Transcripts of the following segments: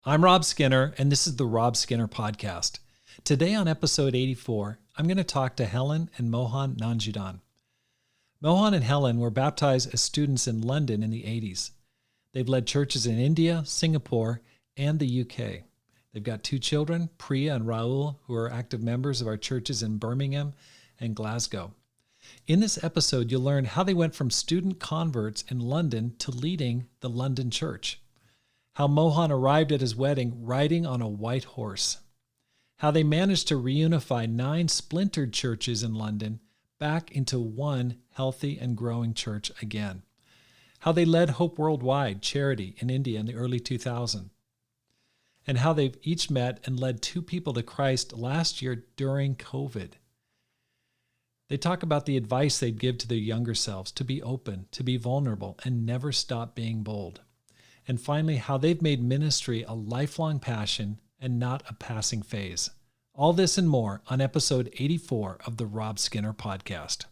I'm Rob Skinner, and this is the Rob Skinner Podcast. Today on episode 84, I'm going to talk to Helen and Mohan Nanjudan. Mohan and Helen were baptized as students in London in the 80s. They've led churches in India, Singapore, and the UK. They've got 2 children, Priya and Rahul, who are active members of our churches in Birmingham and Glasgow. In this episode, you'll learn how they went from student converts in London to leading the London church. How Mohan arrived at his wedding riding on a white horse. How they managed to reunify 9 splintered churches in London back into one healthy and growing church again. How they led Hope Worldwide charity in India in the early 2000s. And how they've each met and led 2 people to Christ last year during COVID. They talk about the advice they'd give to their younger selves to be open, to be vulnerable, and never stop being bold. And finally, how they've made ministry a lifelong passion and not a passing phase. All this and more on episode 84 of the Rob Skinner Podcast.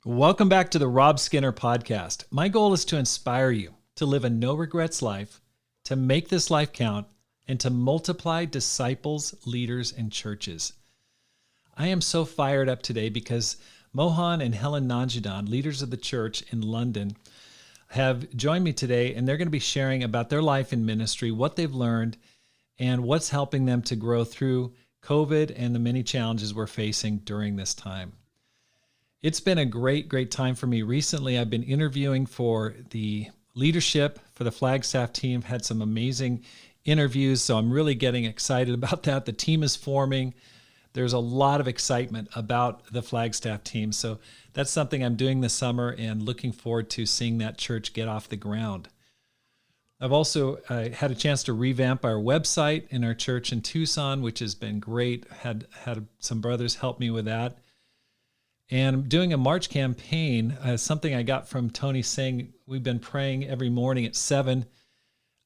Welcome back to the Rob Skinner Podcast. My goal is to inspire you to live a no-regrets life, to make this life count, and to multiply disciples, leaders, and churches. I am so fired up today because Mohan and Helen Nanjudan, leaders of the church in London, have joined me today, and they're going to be sharing about their life in ministry, what they've learned, and what's helping them to grow through COVID and the many challenges we're facing during this time. It's been a great time for me. Recently, I've been interviewing for the leadership for the Flagstaff team, had some amazing interviews, so I'm really getting excited about that. The team is forming. There's a lot of excitement about the Flagstaff team, so that's something I'm doing this summer and looking forward to seeing that church get off the ground. I've also had a chance to revamp our website in our church in Tucson, which has been great. Had some brothers help me with that. And I'm doing a March campaign, something I got from Tony saying we've been praying every morning at 7,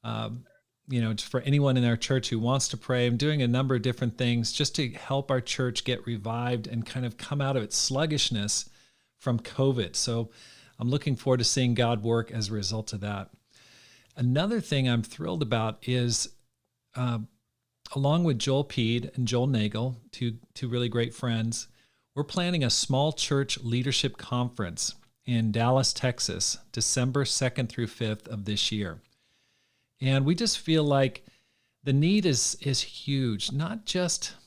for anyone in our church who wants to pray. I'm doing a number of different things just to help our church get revived and kind of come out of its sluggishness from COVID. So I'm looking forward to seeing God work as a result of that. Another thing I'm thrilled about is, along with Joel Peed and Joel Nagel, two really great friends, we're planning a small church leadership conference in Dallas, Texas, December 2nd through 5th of this year. And we just feel like the need is huge,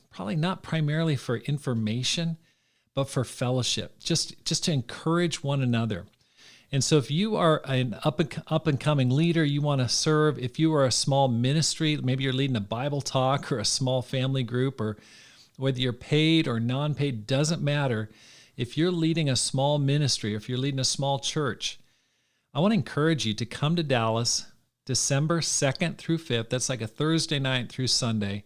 probably not primarily for information, but for fellowship, just to encourage one another. And so if you are an up and coming leader, you want to serve, if you are a small ministry, maybe you're leading a Bible talk or a small family group, or whether you're paid or non-paid, doesn't matter. If you're leading a small ministry, or if you're leading a small church, I want to encourage you to come to Dallas December 2nd through 5th. That's like a Thursday night through Sunday,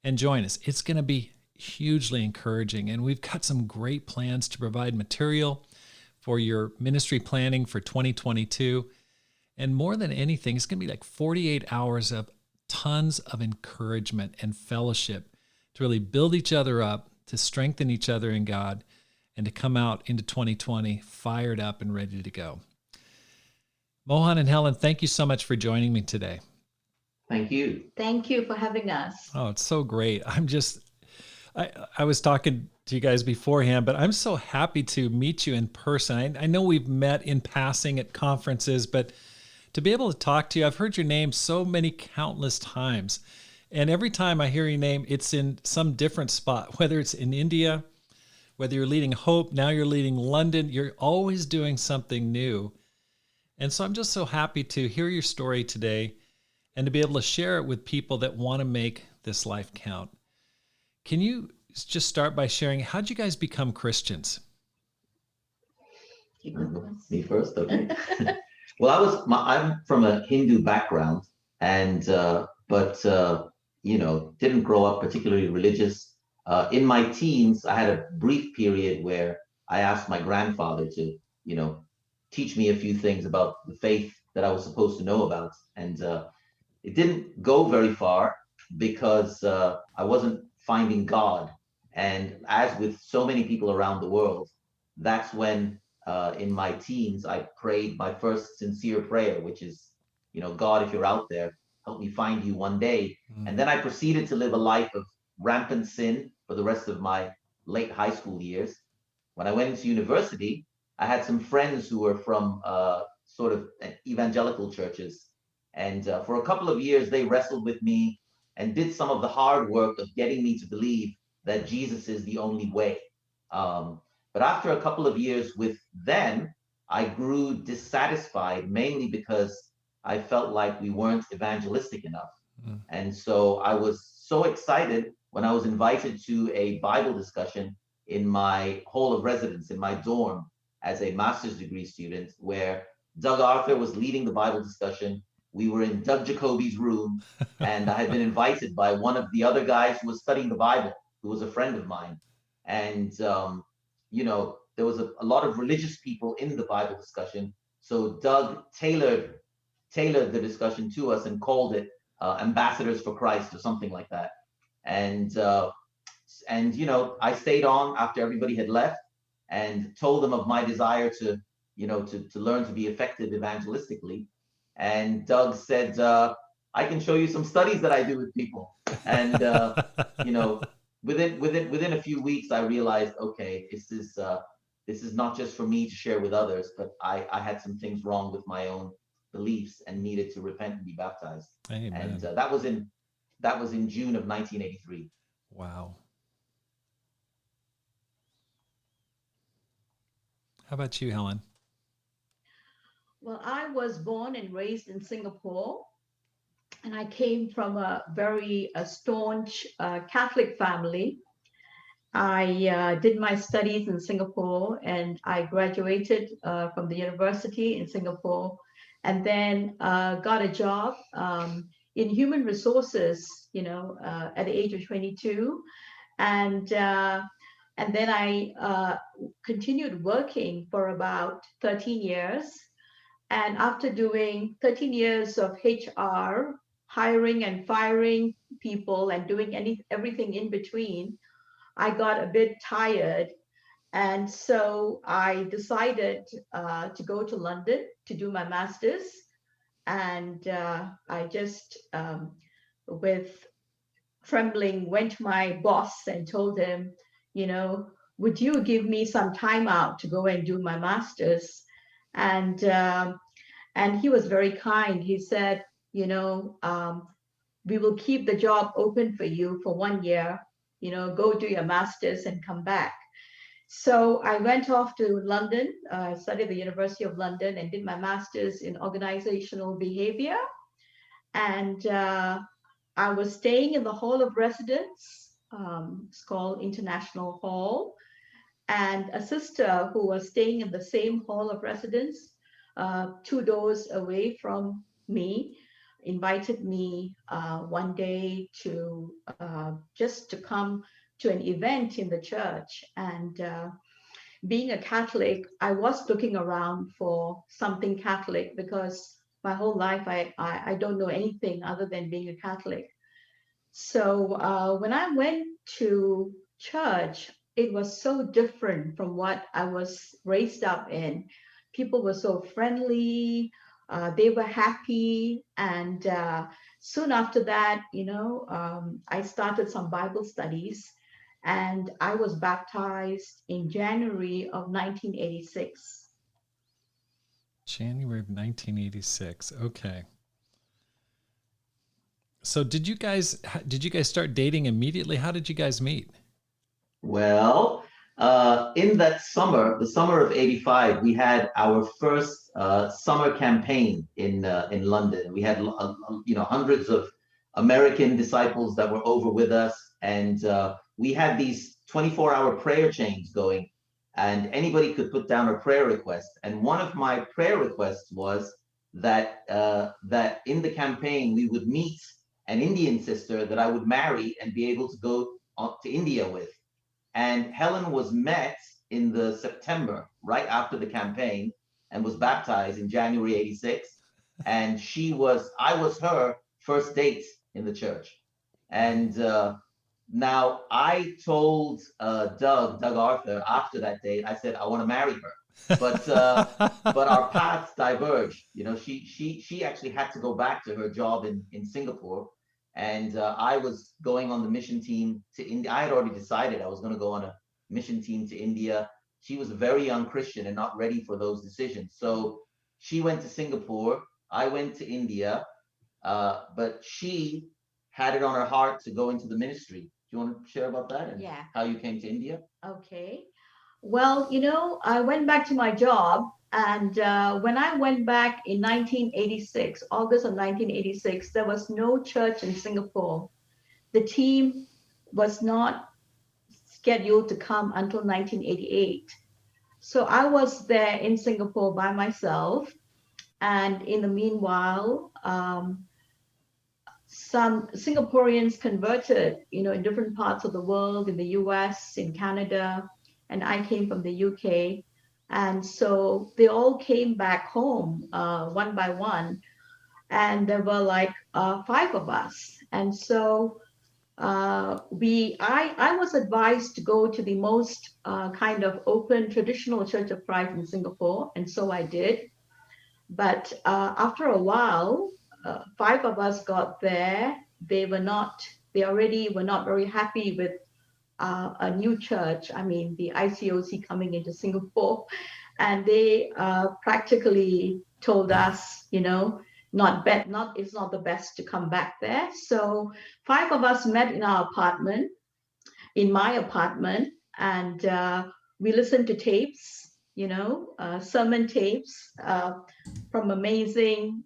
and join us. It's going to be hugely encouraging, and we've got some great plans to provide material for your ministry planning for 2022. And more than anything, it's going to be like 48 hours of tons of encouragement and fellowship to really build each other up, to strengthen each other in God, and to come out into 2020 fired up and ready to go. Mohan and Helen, thank you so much for joining me today. Thank you. Thank you for having us. Oh, it's so great. I was talking to you guys beforehand, but I'm so happy to meet you in person. I know we've met in passing at conferences, but to be able to talk to you, I've heard your name so many countless times. And every time I hear your name, it's in some different spot, whether it's in India, whether you're leading Hope, now you're leading London, you're always doing something new. And so I'm just so happy to hear your story today and to be able to share it with people that want to make this life count. Can you just start by sharing, how'd you guys become Christians? Me first, okay. I'm from a Hindu background, and didn't grow up particularly religious. In my teens, I had a brief period where I asked my grandfather to, teach me a few things about the faith that I was supposed to know about, and it didn't go very far because I wasn't finding God. And as with so many people around the world, that's when in my teens I prayed my first sincere prayer, which is, God, if you're out there, help me find you one day. And then I proceeded to live a life of rampant sin for the rest of my late high school years. When I went into university, I had some friends who were from sort of evangelical churches. And for a couple of years, they wrestled with me and did some of the hard work of getting me to believe that Jesus is the only way. Um, but after a couple of years with them, I grew dissatisfied, mainly because I felt like we weren't evangelistic enough. And so I was so excited when I was invited to a Bible discussion in my hall of residence, in my dorm, as a master's degree student, where Doug Arthur was leading the Bible discussion. We were in Doug Jacoby's room, and I had been invited by one of the other guys who was studying the Bible, who was a friend of mine. And, there was a lot of religious people in the Bible discussion. So Doug tailored the discussion to us and called it Ambassadors for Christ or something like that. And I stayed on after everybody had left and told them of my desire to to learn to be effective evangelistically. And Doug said, I can show you some studies that I do with people. And you know within a few weeks I realized, okay, this is not just for me to share with others, but I had some things wrong with my own beliefs and needed to repent and be baptized. Amen. And that was in June of 1983. Wow. How about you, Helen? Well, I was born and raised in Singapore, and I came from a very staunch Catholic family. I did my studies in Singapore, and I graduated from the university in Singapore, and then got a job in human resources, at the age of 22. And then I continued working for about 13 years. And after doing 13 years of HR, hiring and firing people and doing everything in between, I got a bit tired. And so I decided to go to London to do my master's. And I just, with trembling, went to my boss and told him, would you give me some time out to go and do my master's? And he was very kind. He said, we will keep the job open for you for 1 year, go do your master's and come back. So I went off to London, studied at the University of London, and did my master's in organizational behavior. And I was staying in the hall of residence. It's called International Hall. And a sister who was staying in the same hall of residence, 2 doors away from me, invited me one day to just to come to an event in the church. And being a Catholic, I was looking around for something Catholic because my whole life I don't know anything other than being a Catholic. So when I went to church, it was so different from what I was raised up in. People were so friendly, they were happy. And soon after that, I started some Bible studies, and I was baptized in January of 1986. January of 1986. Okay. So did you guys start dating immediately? How did you guys meet? Well, in that summer, the summer of '85, we had our first summer campaign in London. We had hundreds of American disciples that were over with us, and we had these 24-hour prayer chains going, and anybody could put down a prayer request. And one of my prayer requests was that in the campaign we would meet an Indian sister that I would marry and be able to go to India with. And Helen was met in the September, right after the campaign, and was baptized in January '86. And I was her first date in the church. And now I told Doug Arthur after that date, I said I want to marry her, but our paths diverged. You know, she actually had to go back to her job in Singapore, and I was going on the mission team to India. I had already decided I was going to go on a mission team to India. She was a very young Christian and not ready for those decisions. So she went to Singapore. I went to India, but she had it on her heart to go into the ministry. Do you want to share about that and Yeah. how you came to India? Okay. Well, I went back to my job, and when I went back in 1986, August of 1986, there was no church in Singapore. The team was not scheduled to come until 1988. So I was there in Singapore by myself. And in the meanwhile, some Singaporeans converted, in different parts of the world, in the US, in Canada, and I came from the UK. And so they all came back home one by one, and there were like five of us. And so I was advised to go to the most kind of open traditional Church of Christ in Singapore, and so I did. But after a while, five of us got there. They already were not very happy with a new church. I mean, the ICOC coming into Singapore, and they practically told us, it's not the best to come back there. So five of us met in my apartment, and we listened to tapes, sermon tapes from amazing,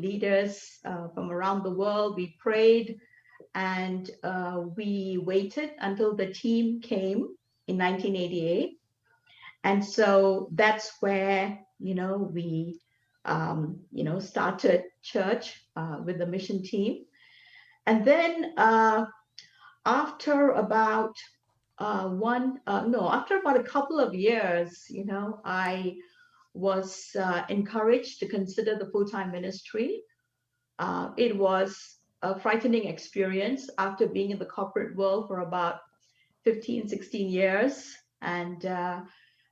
leaders from around the world. We prayed, and we waited until the team came in 1988. And so that's where, we, started church with the mission team. And then after about after about a couple of years, I was encouraged to consider the full-time ministry. It was a frightening experience after being in the corporate world for about 15, 16 years, and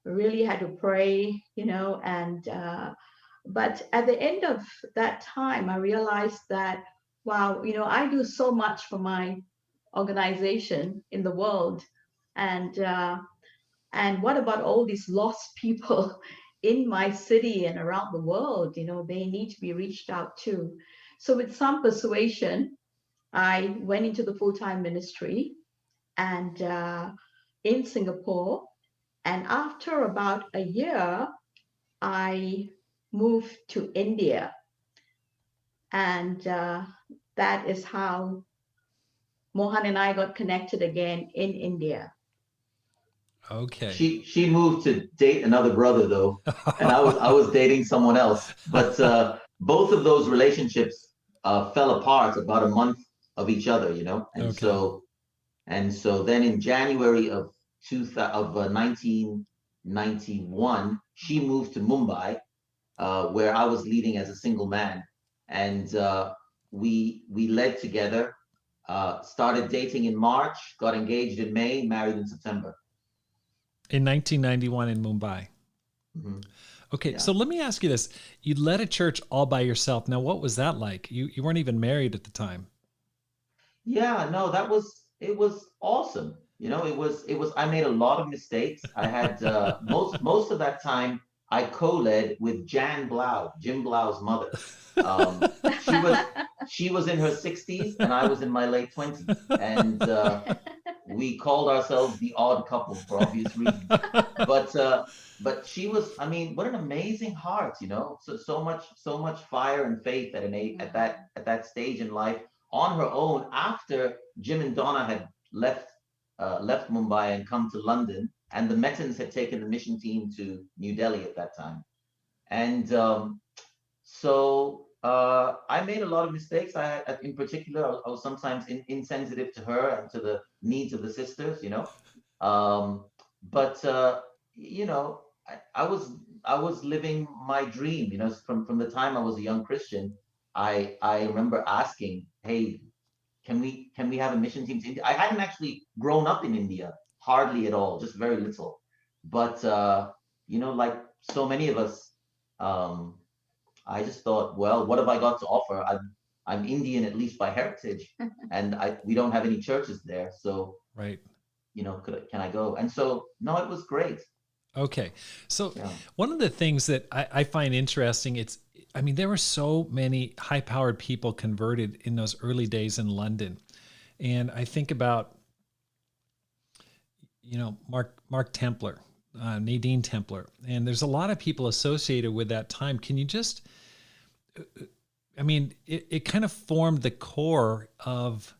really had to pray, but at the end of that time, I realized that, wow, I do so much for my organization in the world. And what about all these lost people in my city and around the world? They need to be reached out to. So with some persuasion, I went into the full-time ministry and in Singapore. And after about a year, I moved to India. And that is how Mohan and I got connected again in India. Okay. She moved to date another brother though, and I was dating someone else. But both of those relationships fell apart about a month of each other, and Okay. so then in January of 1991, she moved to Mumbai, where I was leading as a single man, and we led together. Started dating in March, got engaged in May, married in September. In 1991 in Mumbai. Mm-hmm. Okay, Yeah. so let me ask you this. You led a church all by yourself. Now, what was that like? You weren't even married at the time. Yeah, no, it was awesome. I made a lot of mistakes. I had most of that time I co-led with Jan Blau, Jim Blau's mother. She was she was in her 60s and I was in my late 20s. And we called ourselves the odd couple for obvious reasons. But she was, I mean, what an amazing heart, so much fire and faith at that stage in life on her own after Jim and Donna had left Mumbai and come to London, and the Mettons had taken the mission team to New Delhi at that time. And I made a lot of mistakes. In particular, I was sometimes insensitive to her and to the needs of the sisters, Um, but you know, I was living my dream. From the time I was a young Christian, I remember asking, "Hey, can we have a mission team to India?" I hadn't actually grown up in India, hardly at all, just very little. But like so many of us, um, I just thought, well, what have I got to offer? I'm Indian at least by heritage, and we don't have any churches there, so Right. can I go? And so no, it was great. Okay. So Yeah, one of the things that I find interesting, I mean, there were so many high powered people converted in those early days in London. And I think about, Mark Templar, Nadine Templar, and there's a lot of people associated with that time. Can you just, I mean, it kind of formed the core of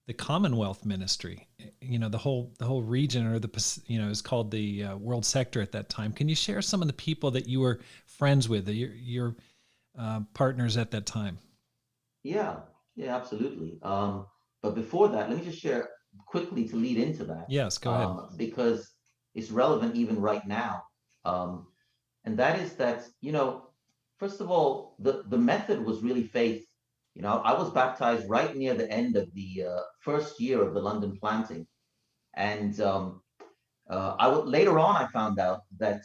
the Commonwealth ministry, the whole region, or it's called the world sector at that time. Can you share some of the people that you were friends with, your partners at that time? yeah, yeah, absolutely. But before that, let me just share quickly to lead into that, Yes, go ahead. because it's relevant even right now. Um, and that is that, first of all, the method was really faith. I was baptized right near the end of the first year of the London planting, and later on I found out that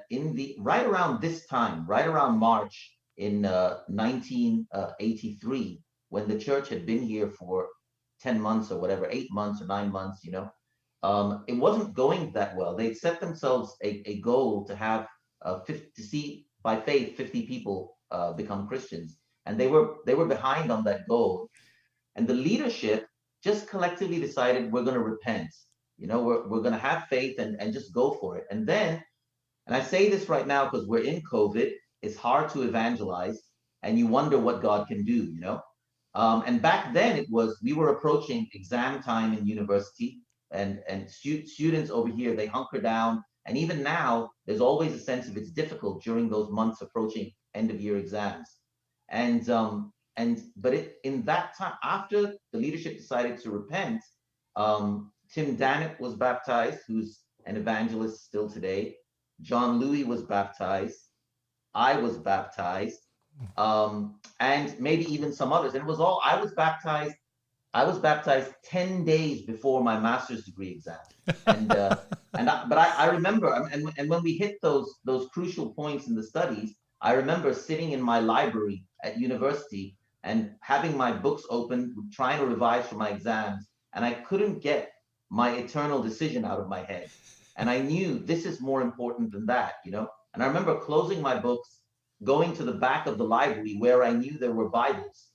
in the right around this time, right around March in 1983, when the church had been here for 10 months or whatever, 8 months or 9 months, it wasn't going that well. They'd set themselves a goal to have 50, to see by faith 50 people become Christians, and they were behind on that goal. And the leadership just collectively decided, we're going to repent. We're going to have faith and just go for it. And I say this right now because we're in COVID. It's hard to evangelize, and you wonder what God can do. And back then we were approaching exam time in university, and students over here, they hunker down. And even now, there's always a sense of it's difficult during those months approaching end of year exams. In that time, after the leadership decided to repent, Tim Dannett was baptized, who's an evangelist still today. John Louis was baptized. I was baptized, and maybe even some others. And it was all I was baptized. I was baptized 10 days before my master's degree exam, and but I remember, and when we hit those crucial points in the studies, I remember sitting in my library at university and having my books open, trying to revise for my exams, and I couldn't get my eternal decision out of my head, and I knew this is more important than that. And I remember closing my books, going to the back of the library where I knew there were Bibles,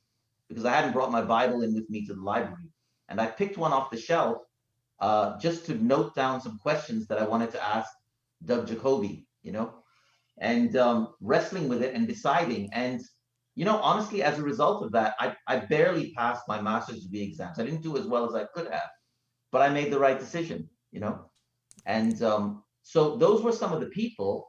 because I hadn't brought my Bible in with me to the library. And I picked one off the shelf just to note down some questions that I wanted to ask Doug Jacoby, and wrestling with it and deciding. And, honestly, as a result of that, I barely passed my master's degree exams. I didn't do as well as I could have, but I made the right decision. And so those were some of the people.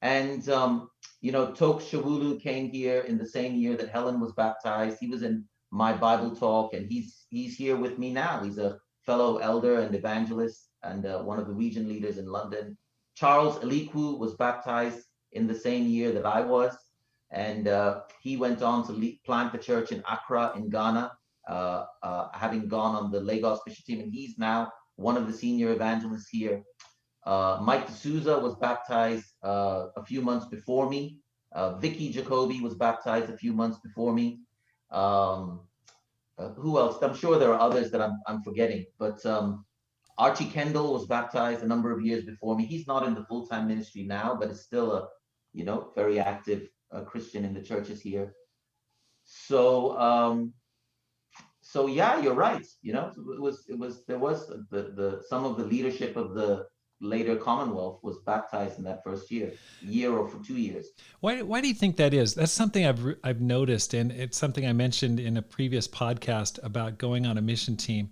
And Tok Shawulu came here in the same year that Helen was baptized. He was in my Bible talk, and he's here with me now. He's a fellow elder and evangelist, and one of the region leaders in London. Charles Eliku was baptized in the same year that I was, and he went on to plant the church in Accra in Ghana, having gone on the Lagos Bishop team, and he's now one of the senior evangelists here. Mike D'Souza was baptized a few months before me. Vicky Jacoby was baptized a few months before me. Who else? I'm sure there are others that I'm forgetting, but Archie Kendall was baptized a number of years before me. He's not in the full-time ministry now, but is still a very active Christian in the churches here. So yeah, you're right. There was the some of the leadership of the later Commonwealth was baptized in that first year or for 2 years. Why do you think that is? That's something I've noticed, and it's something I mentioned in a previous podcast about going on a mission team.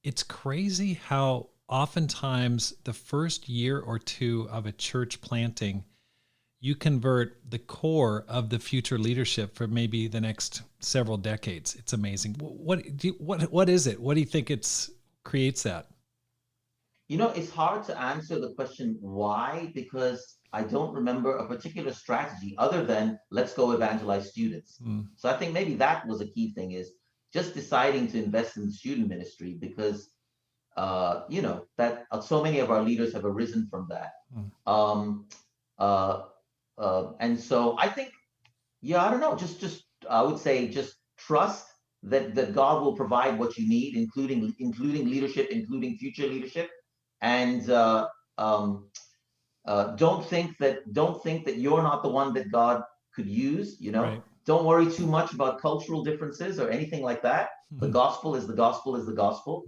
It's crazy how oftentimes the first year or two of a church planting, you convert the core of the future leadership for maybe the next several decades. It's amazing. What is it? What do you think creates that? It's hard to answer the question why, because I don't remember a particular strategy other than let's go evangelize students. So I think maybe that was a key thing, is just deciding to invest in the student ministry, because that so many of our leaders have arisen from that. Um, uh, and so I think, I don't know, just I would say just trust that God will provide what you need, including leadership, including future leadership, and um, don't think that you're not the one that God could use. Right. Don't worry too much about cultural differences or anything like that. The gospel is the gospel is the gospel.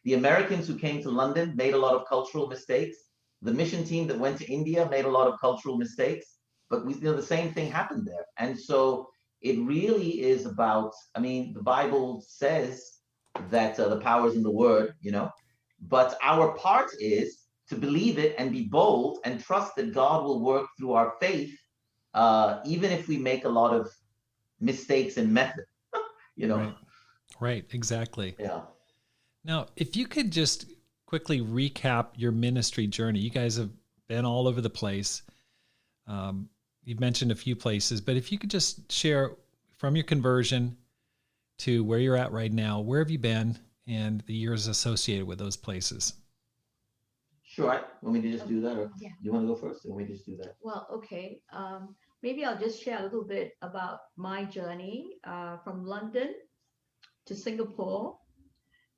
The Americans who came to London made a lot of cultural mistakes. The mission team that went to India made a lot of cultural mistakes, but the same thing happened there. And so it really is about, I mean, the Bible says that the power is in the word, but our part is to believe it and be bold and trust that God will work through our faith, even if we make a lot of mistakes in method. Right, exactly. Yeah. Now, if you could just quickly recap your ministry journey. You guys have been all over the place. You've mentioned a few places, but if you could just share from your conversion to where you're at right now, where have you been and the years associated with those places? Sure. Want me to just do that, or Yeah. you want to go first? Or want me to just do that? Well, okay. Maybe I'll just share a little bit about my journey from London to Singapore.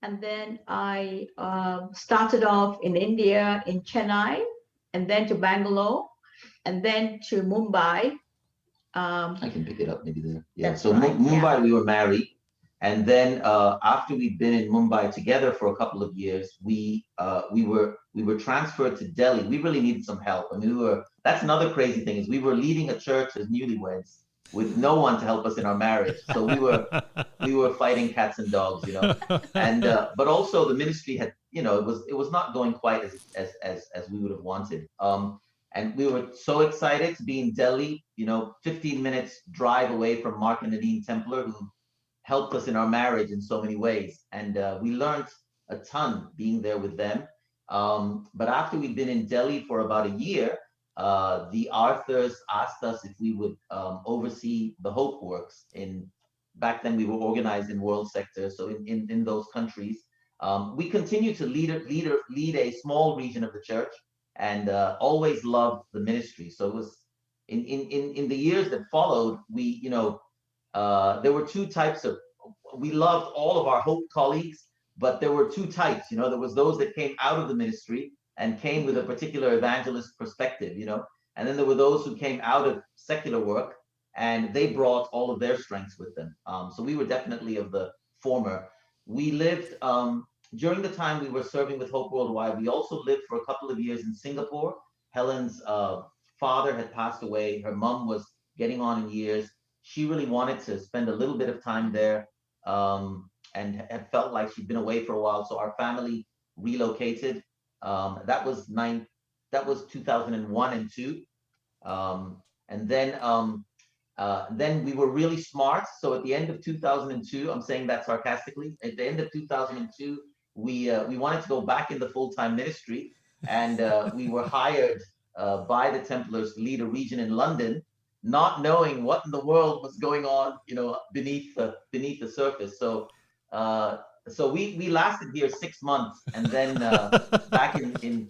And then I started off in India, in Chennai, and then to Bangalore, and then to Mumbai. I can pick it up maybe there. Yeah. That's So right, Mumbai, yeah. we were married, and then after we'd been in Mumbai together for a couple of years, we were transferred to Delhi. We really needed some help. I mean, that's another crazy thing, is we were leading a church as newlyweds with no one to help us in our marriage. So we were fighting cats and dogs, and but also the ministry had, it was not going quite as we would have wanted. And we were so excited to be in Delhi, 15 minutes drive away from Mark and Nadine Templar, who helped us in our marriage in so many ways. And we learned a ton being there with them. But after we'd been in Delhi for about a year, the Arthurs asked us if we would oversee the Hope Works. Back then we were organized in world sectors, so in those countries. We continued to lead a small region of the church, and always loved the ministry. So it was in the years that followed, there were two types of, we loved all of our Hope colleagues, but there were two types. There was those that came out of the ministry and came with a particular evangelist perspective, and then there were those who came out of secular work and they brought all of their strengths with them. So we were definitely of the former. We lived, during the time we were serving with Hope Worldwide, we also lived for a couple of years in Singapore. Helen's father had passed away. Her mom was getting on in years. She really wanted to spend a little bit of time there, and had felt like she'd been away for a while. So our family relocated. That was 2001 and 2. And then we were really smart. So at the end of 2002, I'm saying that sarcastically, at the end of 2002, we wanted to go back in the full-time ministry, and we were hired by the Templars to lead a region in London, not knowing what in the world was going on, beneath the surface. So we lasted here 6 months, and then back in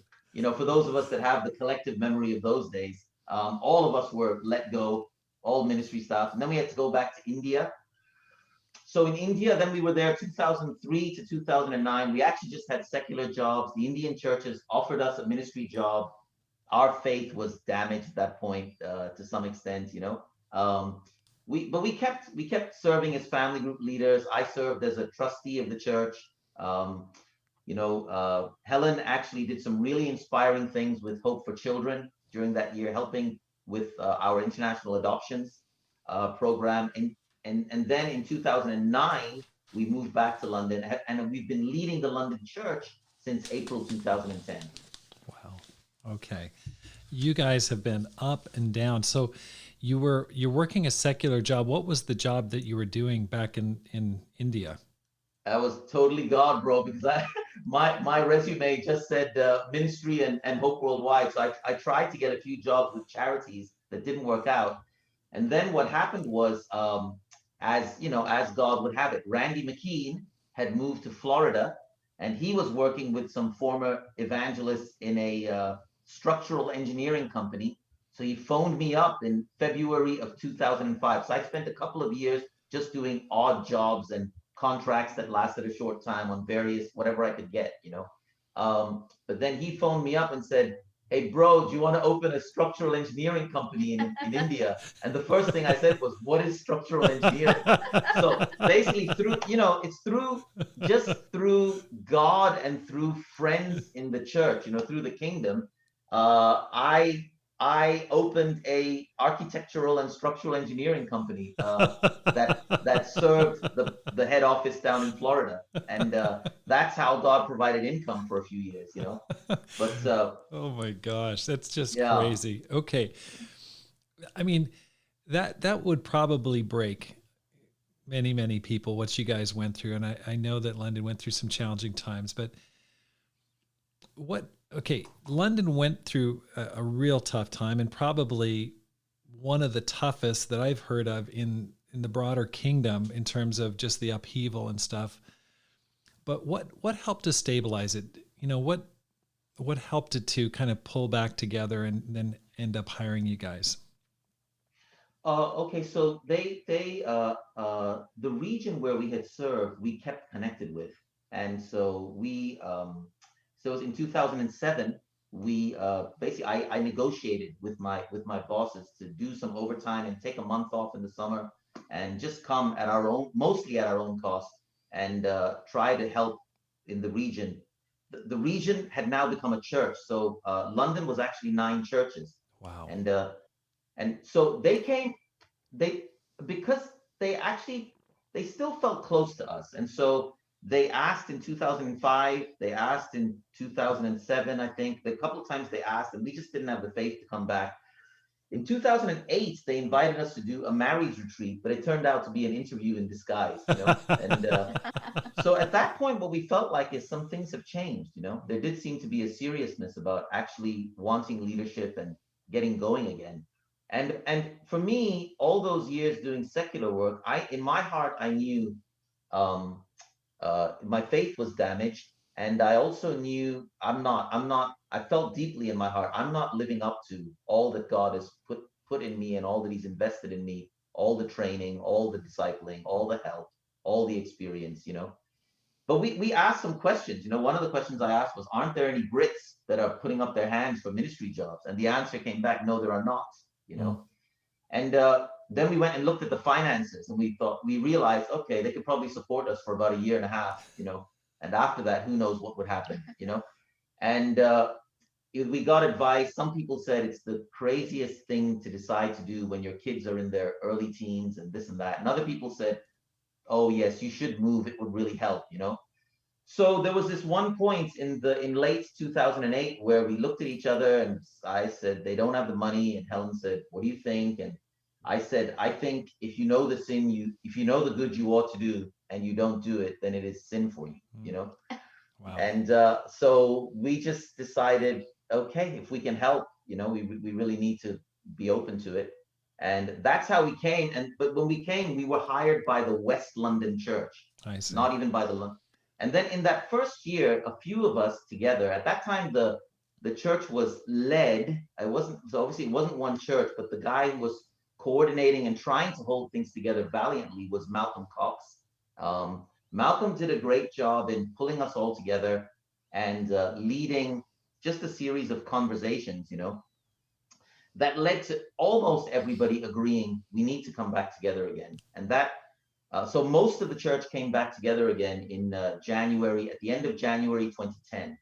for those of us that have the collective memory of those days, all of us were let go, all ministry staff, and then we had to go back to India. So in India, then we were there 2003 to 2009. We actually just had secular jobs. The Indian churches offered us a ministry job. Our faith was damaged at that point to some extent, we kept serving as family group leaders. I served as a trustee of the church. Helen actually did some really inspiring things with Hope for Children during that year, helping with our international adoptions program. And then in 2009, we moved back to London, and we've been leading the London church since April 2010. Wow. Okay. you guys have been up and down. So you're working a secular job. What was the job that you were doing back in India? That was totally God, bro, because my resume just said ministry and hope worldwide. So I tried to get a few jobs with charities that didn't work out. And then what happened was, as you know, as God would have it, Randy McKean had moved to Florida, and he was working with some former evangelists in a structural engineering company. So he phoned me up in February of 2005. So I spent a couple of years just doing odd jobs and contracts that lasted a short time on various whatever I could get, you know. But then he phoned me up and said, "Hey, bro, do you want to open a structural engineering company in India?" And the first thing I said was, "What is structural engineering?" So basically, through, you know, it's through just through God and through friends in the church, you know, through the kingdom. I opened a architectural and structural engineering company that served the head office down in Florida, and that's how God provided income for a few years, you know. But Oh my gosh, that's just yeah, crazy. Okay. I mean, that would probably break many people what you guys went through, and I know that London went through some challenging times, but what okay, London went through a real tough time, and probably one of the toughest that I've heard of in the broader kingdom in terms of just the upheaval and stuff. But what helped to stabilize it? You know, what helped it to kind of pull back together and then end up hiring you guys? okay, so the region where we had served, we kept connected with, and so so it was in 2007. We basically I negotiated with my bosses to do some overtime and take a month off in the summer and just come at our own, mostly at our own cost, and try to help in the region. The region had now become a church, so London was actually 9 churches, Wow. and so they came, they because they actually they still felt close to us, and so they asked in 2005, they asked in 2007, I think the couple of times they asked, and we just didn't have the faith to come back. In 2008 they invited us to do a marriage retreat, but it turned out to be an interview in disguise, you know. And so at that point what we felt like is some things have changed, you know. There did seem to be a seriousness about actually wanting leadership and getting going again. And for me, all those years doing secular work, I in my heart I knew um, my faith was damaged, and I also knew I'm not I felt deeply in my heart I'm not living up to all that God has put in me and all that He's invested in me, all the training, all the discipling, all the help, all the experience, you know. But we asked some questions. You know, one of the questions I asked was, "Aren't there any Brits that are putting up their hands for ministry jobs?" And the answer came back, "No, there are not." You Mm. know, and then we went and looked at the finances, and we realized, okay, they could probably support us for about a year and a half. You know, and after that, who knows what would happen? You know, and we got advice. Some people said it's the craziest thing to decide to do when your kids are in their early teens and this and that. And other people said, "Oh yes, you should move. It would really help." You know, so there was this one point in late 2008 where we looked at each other, and I said, "They don't have the money," and Helen said, "What do you think?" And I said, "I think if you know the sin, if you know the good you ought to do and you don't do it, then it is sin for you, you Mm. know." Wow. And so we just decided, okay, if we can help, you know, we really need to be open to it. And that's how we came. And but when we came, we were hired by the West London Church, I see. not even by the. And then in that first year, a few of us together. At that time, the church was led. I wasn't so obviously it wasn't one church, but the guy who was coordinating and trying to hold things together valiantly was Malcolm Cox. Malcolm did a great job in pulling us all together and leading just a series of conversations, you know, that led to almost everybody agreeing we need to come back together again. And that, so most of the church came back together again in January, at the end of January 2010.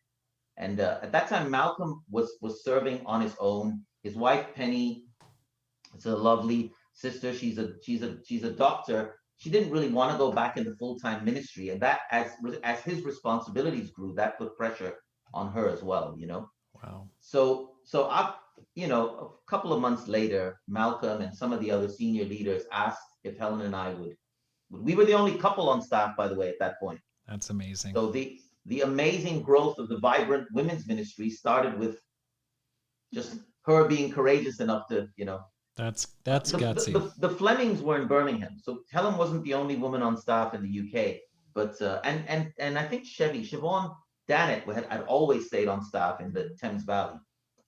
And at that time, Malcolm was serving on his own. His wife Penny, it's a lovely sister. She's a doctor. She didn't really want to go back into full-time ministry, and that as his responsibilities grew, that put pressure on her as well. You know, Wow. so a couple of months later, Malcolm and some of the other senior leaders asked if Helen and I would. We were the only couple on staff, by the way, at that point. That's amazing. So the amazing growth of the vibrant women's ministry started with just her being courageous enough to, That's gutsy. the Flemings were in Birmingham, so Helen wasn't the only woman on staff in the UK. But and I think Siobhan Dannett had always stayed on staff in the Thames Valley,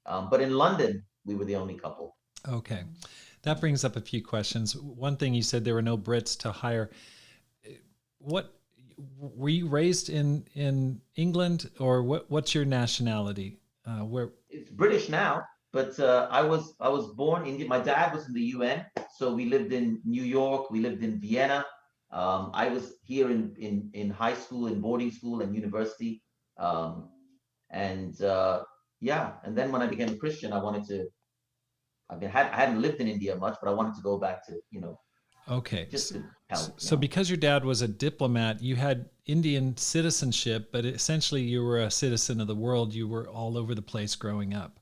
but in London we were the only couple. Okay. That brings up a few questions. One thing you said, there were no Brits to hire. What were you raised in England, or what's your nationality? Where It's British now, but I was born Indian. My dad was in the UN, so we lived in New York. We lived in Vienna. I was here in high school, in boarding school, and university. And yeah, and then when I became a Christian, I wanted to. I hadn't lived in India much, but I wanted to go back to, Okay. just to help. So because your dad was a diplomat, you had Indian citizenship, but essentially you were a citizen of the world. You were all over the place growing up.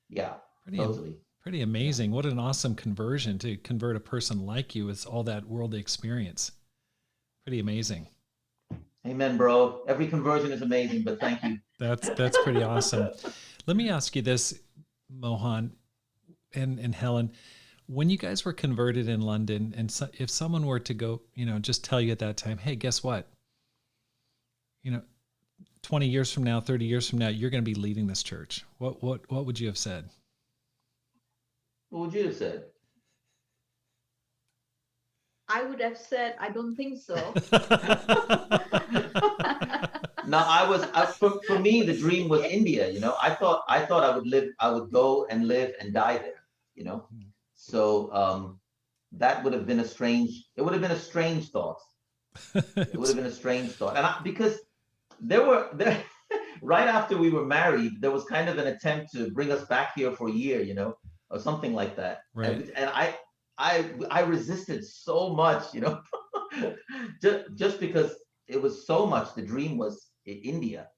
Yeah, Pretty totally. pretty amazing. What an awesome conversion to convert a person like you with all that worldly experience. Pretty amazing. Amen, bro. Every conversion is amazing, but thank you. That's pretty awesome. Let me ask you this, Mohan and Helen, when you guys were converted in London, and if someone were to go, just tell you at that time, hey, guess what? 20 years from now, 30 years from now, you're going to be leading this church. What would you have said? What would you have said? I would have said, I don't think so. No, for me, the dream was India. I thought I would go and live and die there. So that would have been it would have been a strange thought. It would have been a strange thought. And because there right after we were married, there was kind of an attempt to bring us back here for a year, or something like that. Right. And I resisted so much, just because it was so much. The dream was India.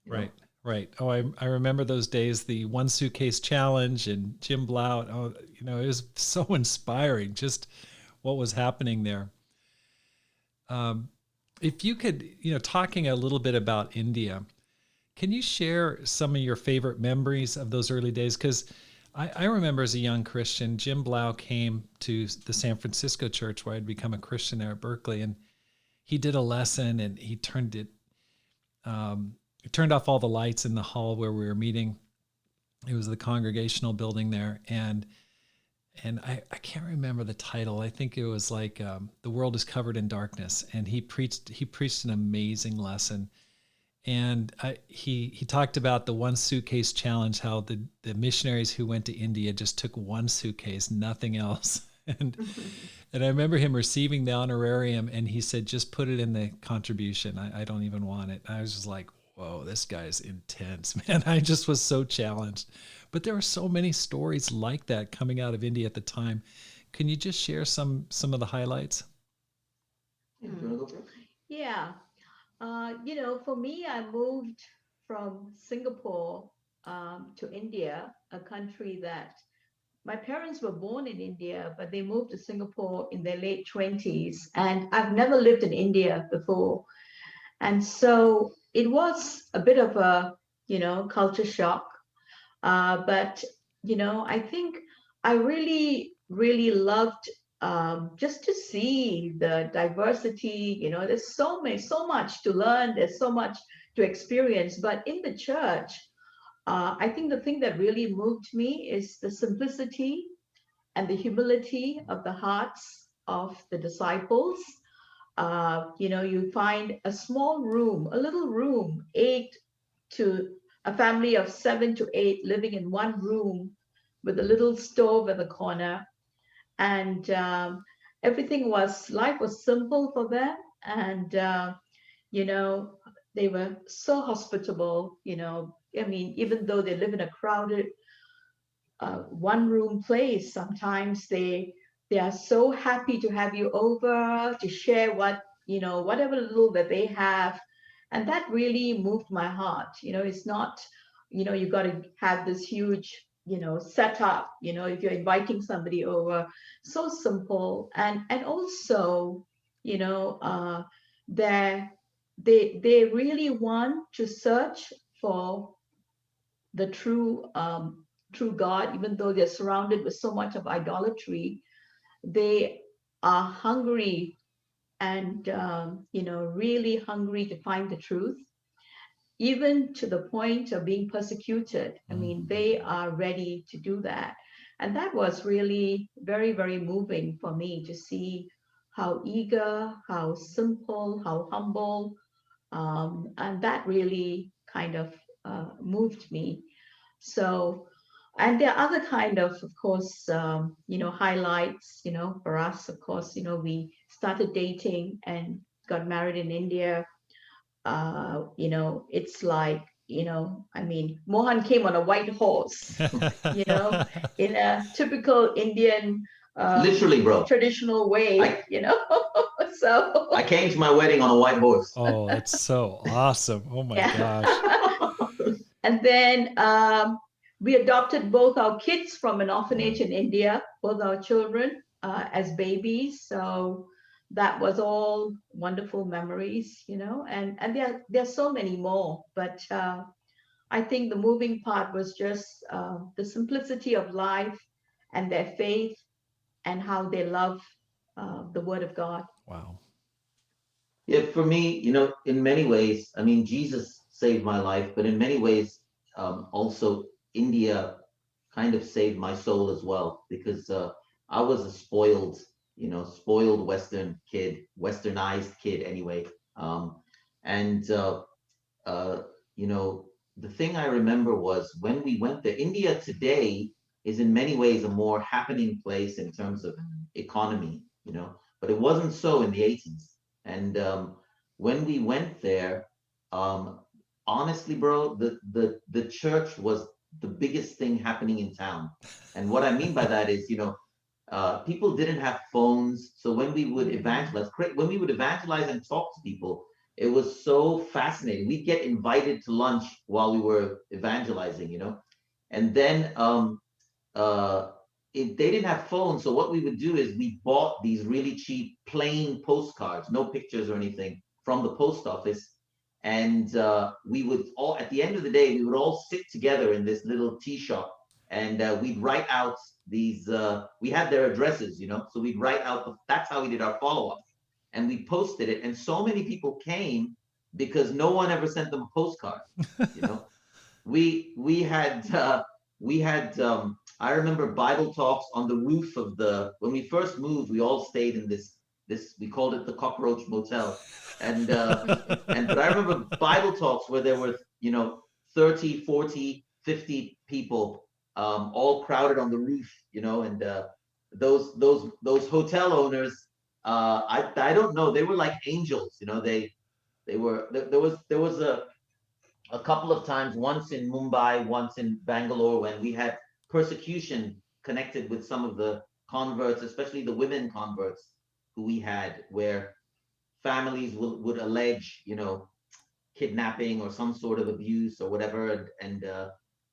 Right. Right. Oh, I remember those days, the one suitcase challenge and Jim Blount. Oh, it was so inspiring, just what was happening there. If you could, talking a little bit about India, can you share some of your favorite memories of those early days? Because I remember as a young Christian, Jim Blau came to the San Francisco church where I'd become a Christian there at Berkeley, and he did a lesson, and he turned off all the lights in the hall where we were meeting. It was the congregational building there, and I can't remember the title. I think it was like "The World is Covered in Darkness," and he preached an amazing lesson. And he talked about the one suitcase challenge, how the missionaries who went to India just took one suitcase, nothing else. And I remember him receiving the honorarium, and he said, just put it in the contribution. I don't even want it. I was just like, whoa, this guy's intense, man. I just was so challenged. But there were so many stories like that coming out of India at the time. Can you just share some of the highlights? Yeah. For me, I moved from Singapore to India, a country that my parents were born in India, but they moved to Singapore in their late 20s. And I've never lived in India before. And so it was a bit of a, culture shock. But, I think I really, really loved just to see the diversity. There's so much to learn. There's so much to experience. But in the church, I think the thing that really moved me is the simplicity and the humility of the hearts of the disciples. You find a small room, a little room, a family of 7 to 8 living in one room with a little stove in the corner. And life was simple for them. And, they were so hospitable, even though they live in a crowded one room place, sometimes they are so happy to have you over to share whatever little that they have. And that really moved my heart. It's not, you got to have this huge set up, if you're inviting somebody over, so simple. And also, you know, they they really want to search for the true God, even though they're surrounded with so much of idolatry. They are hungry and really hungry to find the truth, even to the point of being persecuted. I mean, they are ready to do that. And that was really very, very moving for me to see how eager, how simple, how humble. And that really kind of moved me. So, and there are other kind of course, highlights, for us, of course, we started dating and got married in India. It's like, I mean, Mohan came on a white horse, you know, in a typical Indian Literally, bro. traditional way, So I came to my wedding on a white horse. Oh, that's so awesome. Oh my yeah. gosh. And then we adopted both our kids from an orphanage in India, both our children as babies. So that was all wonderful memories, and there are so many more. But I think the moving part was just the simplicity of life and their faith and how they love the Word of God. Wow. Yeah, for me, in many ways, I mean, Jesus saved my life, but in many ways, also India kind of saved my soul as well, because I was a spoiled Western kid, Westernized kid anyway. And uh, you know, the thing I remember was when we went there. India today is in many ways a more happening place in terms of economy, but it wasn't so in the 80s. And when we went there, um, honestly, bro, the church was the biggest thing happening in town. And what I mean by that is, people didn't have phones. So when we would evangelize and talk to people, it was so fascinating. We'd get invited to lunch while we were evangelizing, and then uh, they didn't have phones. So what we would do is we bought these really cheap plain postcards, no pictures or anything, from the post office. And we would all, at the end of the day, we would all sit together in this little tea shop, and we'd write out these, we had their addresses, so we'd write out, that's how we did our follow-up. And we posted it. And so many people came because no one ever sent them a postcard, you know. We had I remember Bible talks on the roof of when we first moved, we all stayed in this we called it the Cockroach Motel. And but I remember Bible talks where there were 30, 40, 50 people, all crowded on the roof, and those hotel owners, I don't know, they were like angels, they were there was a couple of times, once in Mumbai, once in Bangalore, when we had persecution connected with some of the converts, especially the women converts who we had, where families would allege, kidnapping or some sort of abuse or whatever. And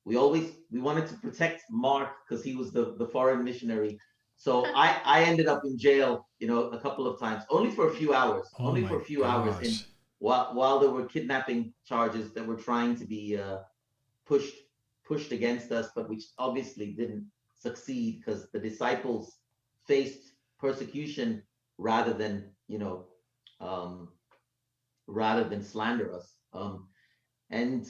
we wanted to protect Mark because he was the foreign missionary. So I ended up in jail, a couple of times, only for a few hours, Oh only my for a few hours in gosh. while there were kidnapping charges that were trying to be pushed pushed against us, but which obviously didn't succeed because the disciples faced persecution rather than um, slander us. And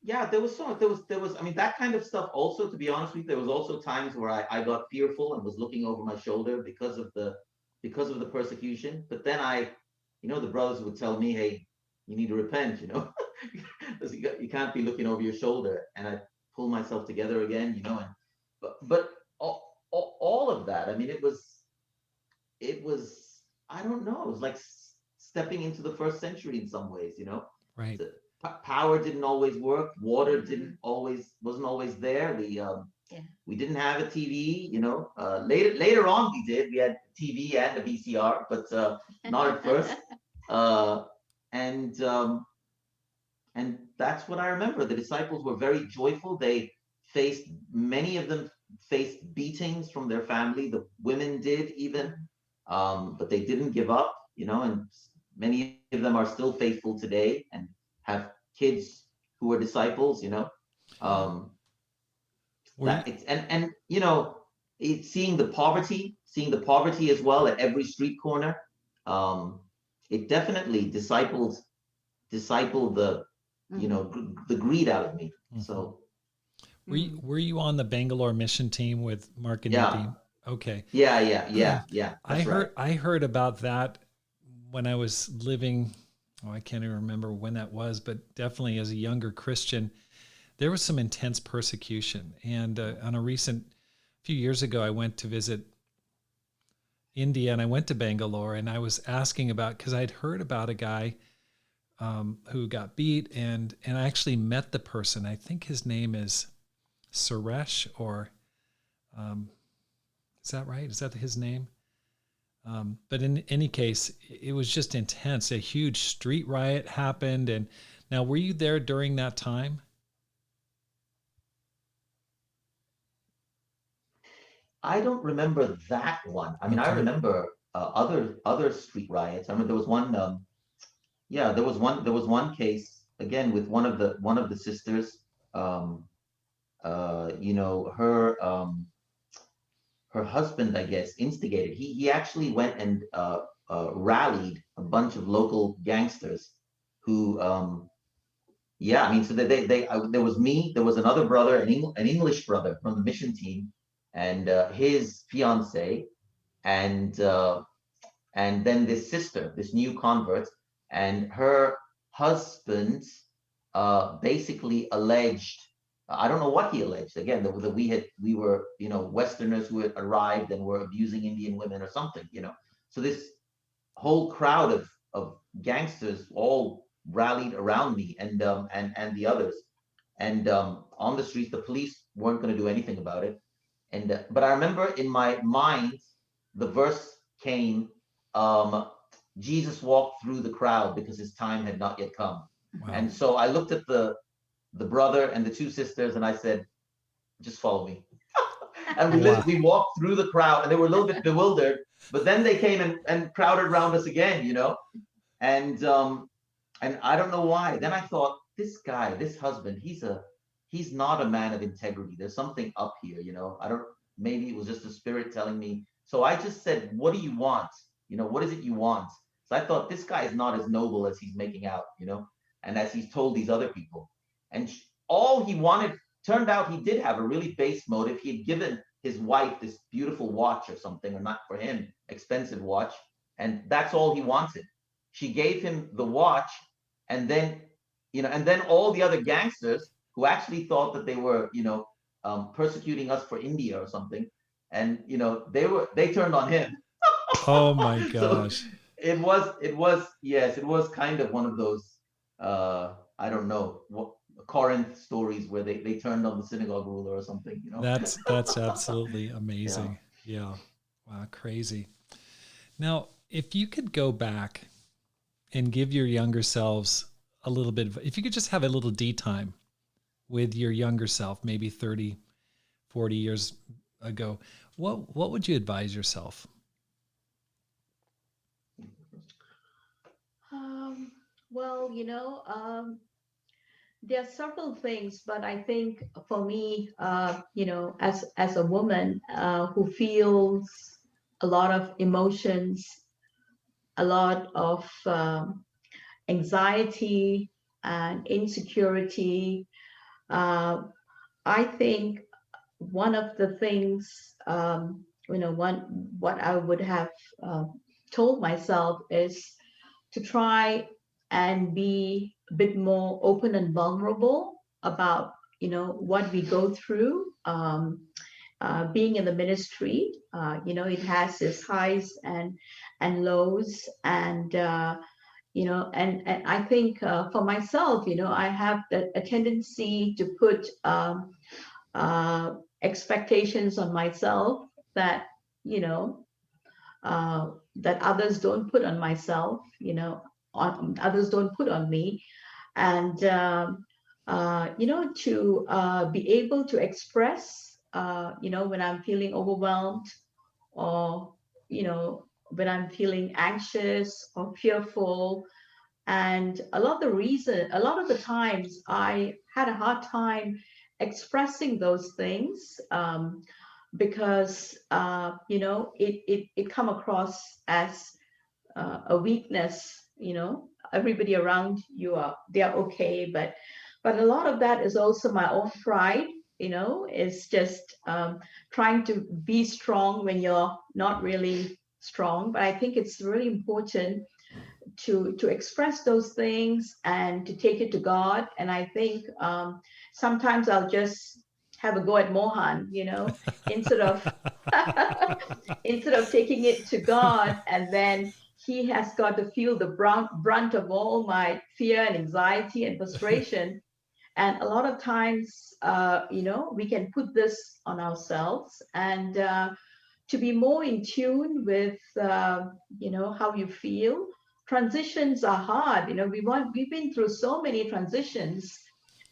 Yeah, there was I mean, that kind of stuff also, to be honest with you. There was also times where I got fearful and was looking over my shoulder because of the persecution. But then the brothers would tell me, hey, you need to repent, you can't be looking over your shoulder. And I pull myself together again, and but all of that, I mean, it was I don't know, it was like stepping into the first century in some ways, Right. power didn't always work, water wasn't always there. We didn't have a TV, later on we had TV and a VCR, but not at first. uh, and um, and that's what I remember. The disciples were very joyful. They faced, many of them faced beatings from their family. The women did even, but they didn't give up, and many of them are still faithful today and have kids who are disciples, um, Were you, that it's, and it's seeing the poverty as well at every street corner. Um, it definitely discipled the greed out of me. mhm. So Were you on the Bangalore mission team with Mark and yeah, Nadine? Okay. yeah. That's right. I heard about that when I was living. Oh, I can't even remember when that was, but definitely as a younger Christian, there was some intense persecution. And on a recent few years ago, I went to visit India and I went to Bangalore and I was asking about because I'd heard about a guy who got beat and I actually met the person. I think his name is Suresh or um, is that right? Is that his name? But in any case, it was just intense. A huge street riot happened. And now, were you there during that time? I don't remember that one. I mean, I Okay. remember other street riots. I remember there was one. Yeah, there was one case again with one of the sisters. Um, her husband, I guess, instigated. He actually went and rallied a bunch of local gangsters who yeah, I mean, so there was me, there was another brother, an English brother from the mission team, and his fiance, and then this sister, this new convert, and her husband, basically alleged. I don't know what he alleged. Again, that we were Westerners who had arrived and were abusing Indian women or something. So this whole crowd of gangsters all rallied around me and the others. And on the streets, the police weren't going to do anything about it. And but I remember in my mind, the verse came, um, Jesus walked through the crowd because his time had not yet come. Wow. And so I looked at the brother and the two sisters, and I said, "Just follow me." And Wow. we walked through the crowd, and they were a little bit bewildered. But then they came and crowded around us again. And I don't know why. Then I thought, this guy, this husband, he's not a man of integrity. There's something up here. I don't, maybe it was just the spirit telling me. So I just said, what do you want? What is it you want? So I thought, this guy is not as noble as he's making out, and as he's told these other people. And all he wanted, turned out he did have a really base motive. He had given his wife this beautiful watch or something, or not for him, expensive watch. And that's all he wanted. She gave him the watch, and then all the other gangsters who actually thought that they were persecuting us for India or something, and they turned on him. Oh my So gosh. it was kind of one of those, I don't know, what Corinth stories where they turned on the synagogue ruler or something. That's absolutely Yeah. amazing. Yeah. Wow, crazy. Now, if you could go back and give your younger selves a little bit of, if you could just have a little D time with your younger self, maybe 30, 40 years ago, what would you advise yourself? Um, well, there are several things, but I think for me, as a woman who feels a lot of emotions, a lot of anxiety and insecurity, uh, I think one of the things, what I would have uh, told myself is to try and be a bit more open and vulnerable about what we go through. Being in the ministry, it has its highs and lows, and and I think for myself, I have a tendency to put uh, expectations on myself that you know that others don't put on myself, others don't put on me. And to be able to express, when I'm feeling overwhelmed, or, when I'm feeling anxious or fearful. And a lot of the times I had a hard time expressing those things, because, it come across as a weakness. Everybody around you they're okay, but a lot of that is also my own pride. Is just trying to be strong when you're not really strong. But I think it's really important to express those things and to take it to God. And I think, sometimes I'll just have a go at Mohan, instead of instead of taking it to God, and then he has got to feel the brunt of all my fear and anxiety and frustration. And a lot of times, we can put this on ourselves, and to be more in tune with, how you feel. Transitions are hard. We've been through so many transitions,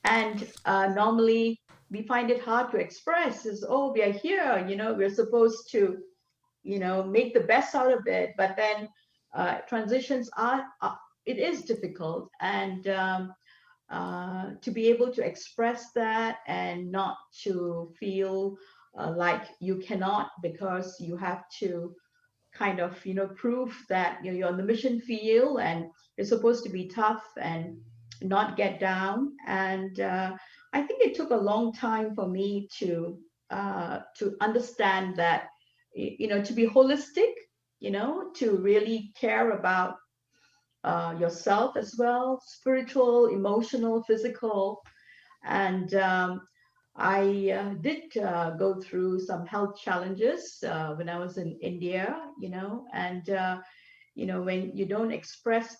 and normally we find it hard to express. Is, oh, we are here. We're supposed to, make the best out of it. But then transitions it is difficult, and to be able to express that and not to feel like you cannot, because you have to kind of, prove that you're on the mission field, and you're supposed to be tough and not get down. And I think it took a long time for me to understand that, to be holistic, to really care about yourself as well, spiritual, emotional, physical. And I did go through some health challenges when I was in India, and, when you don't express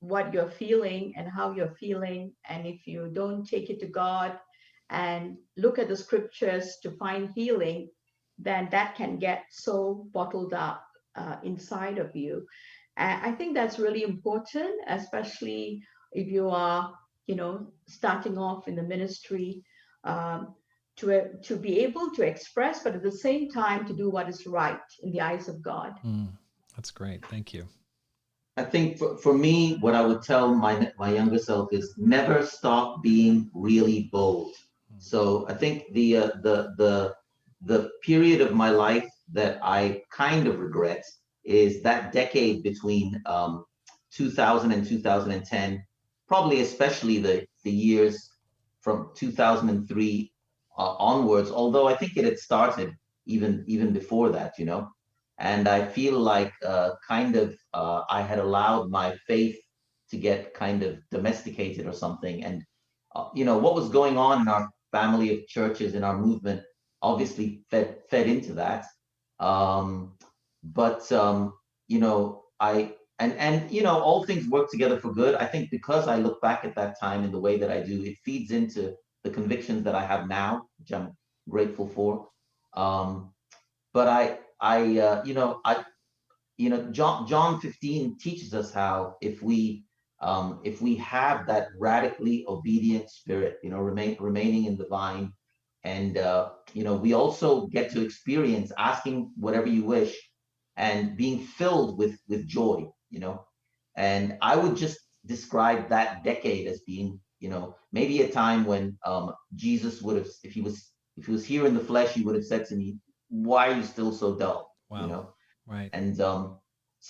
what you're feeling and how you're feeling, and if you don't take it to God and look at the scriptures to find healing, then that can get so bottled up inside of you. And I think that's really important, especially if you are, starting off in the ministry, um, to be able to express, but at the same time to do what is right in the eyes of God. That's great. Thank you. I think for me, what I would tell my younger self is never stop being really bold. So I think the period of my life that I kind of regret is that decade between 2000 and 2010, probably especially the years from 2003 onwards. Although I think it had started even before that, and I feel like kind of I had allowed my faith to get kind of domesticated or something. And what was going on in our family of churches, in our movement, obviously fed into that. But I and all things work together for good. I think because I look back at that time in the way that I do, it feeds into the convictions that I have now, which I'm grateful for. But John 15 teaches us how if we have that radically obedient spirit, remaining in the vine, and we also get to experience asking whatever you wish and being filled with joy, and I would just describe that decade as being, maybe a time when Jesus would have, if he was here in the flesh, he would have said to me, why are you still so dull? Wow. Right. And so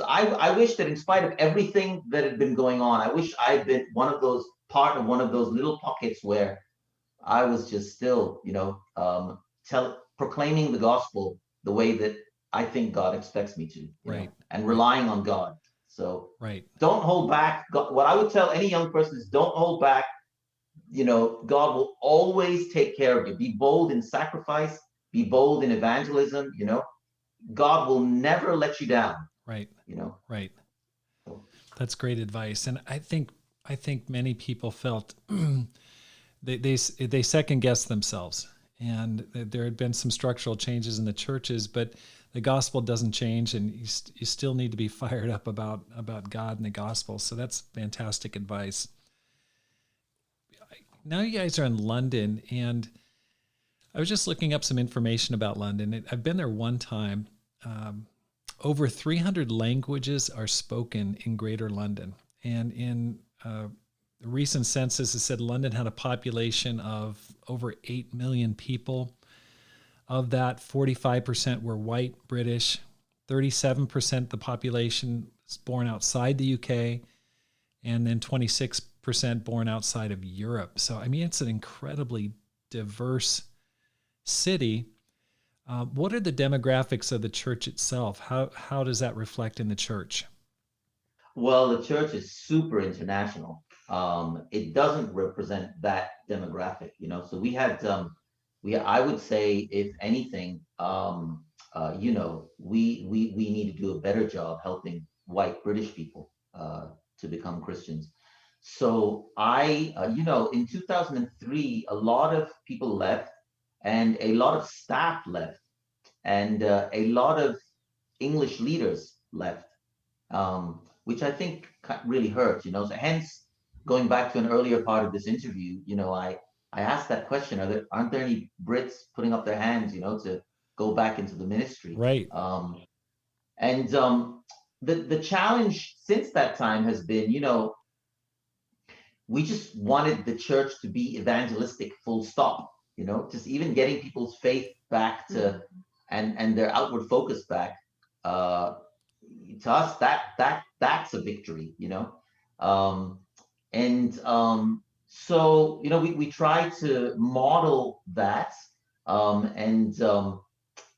I wish that in spite of everything that had been going on, I wish I'd been part of one of those little pockets where I was just still, proclaiming the gospel the way that I think God expects me to, right, and relying on God. So right. Don't hold back. What I would tell any young person is don't hold back. God will always take care of you. Be bold in sacrifice, be bold in evangelism, God will never let you down. Right. Right. That's great advice. And I think many people felt they second guessed themselves, and there had been some structural changes in the churches, but the gospel doesn't change, and you still need to be fired up about God and the gospel. So that's fantastic advice. now you guys are in London, and I was just looking up some information about London. I've been there one time. Over 300 languages are spoken in Greater London. And in the recent census, it said London had a population of over 8 million people. Of that, 45% were white British, 37% of the population was born outside the UK, and then 26% born outside of Europe. So, I mean, it's an incredibly diverse city. What are the demographics of the church itself? How does that reflect in the church? Well, the church is super international. It doesn't represent that demographic, So I would say, if anything, we need to do a better job helping white British people to become Christians. So in 2003, a lot of people left, and a lot of staff left, and a lot of English leaders left, which I think really hurt. So hence, going back to an earlier part of this interview, I asked that question: aren't there any Brits putting up their hands, to go back into the ministry? Right. And the challenge since that time has been, we just wanted the church to be evangelistic, full stop. Just even getting people's faith back to and their outward focus back. To us, that's a victory. So we try to model that, and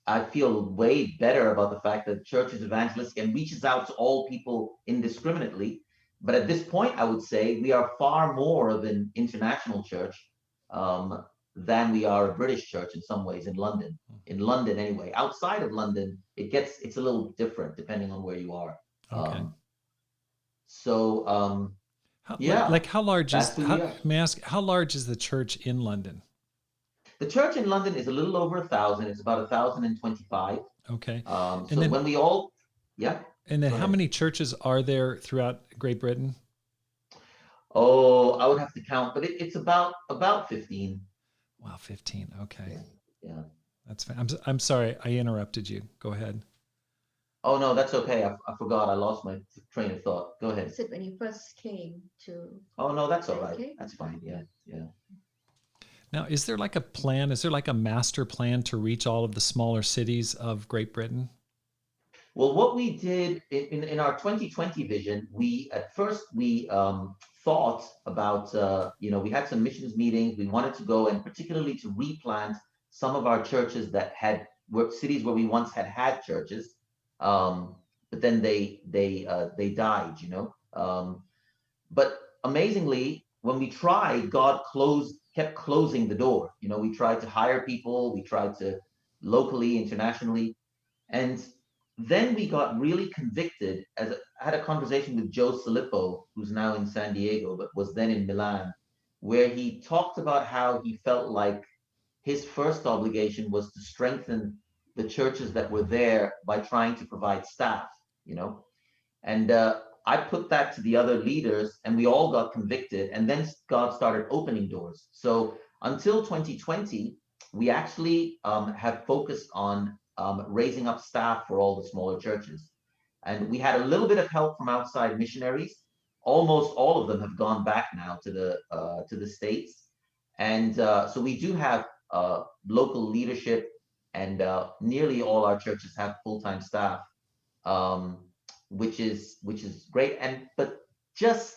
I feel way better about the fact that church is evangelistic and reaches out to all people indiscriminately. But at this point, I would say we are far more of an international church than we are a British church in some ways in London. In London, anyway. Outside of London, it's a little different depending on where you are. Okay. How large is? May I ask, how large is the church in London? The church in London is a little over 1,000. It's about 1,025. Okay. So then, when we all, yeah. And then how many churches are there throughout Great Britain? Oh, I would have to count, but it's about 15. Wow, 15. Okay. Yeah. That's fine. I'm sorry, I interrupted you. Go ahead. Oh, no, that's okay. I forgot. I lost my train of thought. Go ahead. Is it when you first came to? Oh, no, that's all right. That's fine. Yeah. Now, is there like a plan? Is there like a master plan to reach all of the smaller cities of Great Britain? Well, what we did in our 2020 vision, we thought about, we had some missions meetings. We wanted to go and particularly to replant some of our churches that were cities where we once had churches, but then they died, But amazingly, when we tried, God kept closing the door. We tried to hire people, we tried to locally, internationally, and then we got really convicted. I had a conversation with Joe Salippo, who's now in San Diego, but was then in Milan, where he talked about how he felt like his first obligation was to strengthen the churches that were there by trying to provide staff, And I put that to the other leaders, and we all got convicted. And then God started opening doors. So until 2020, we actually have focused on raising up staff for all the smaller churches. And we had a little bit of help from outside missionaries. Almost all of them have gone back now to the States. And so we do have local leadership, and nearly all our churches have full-time staff, which is great. But just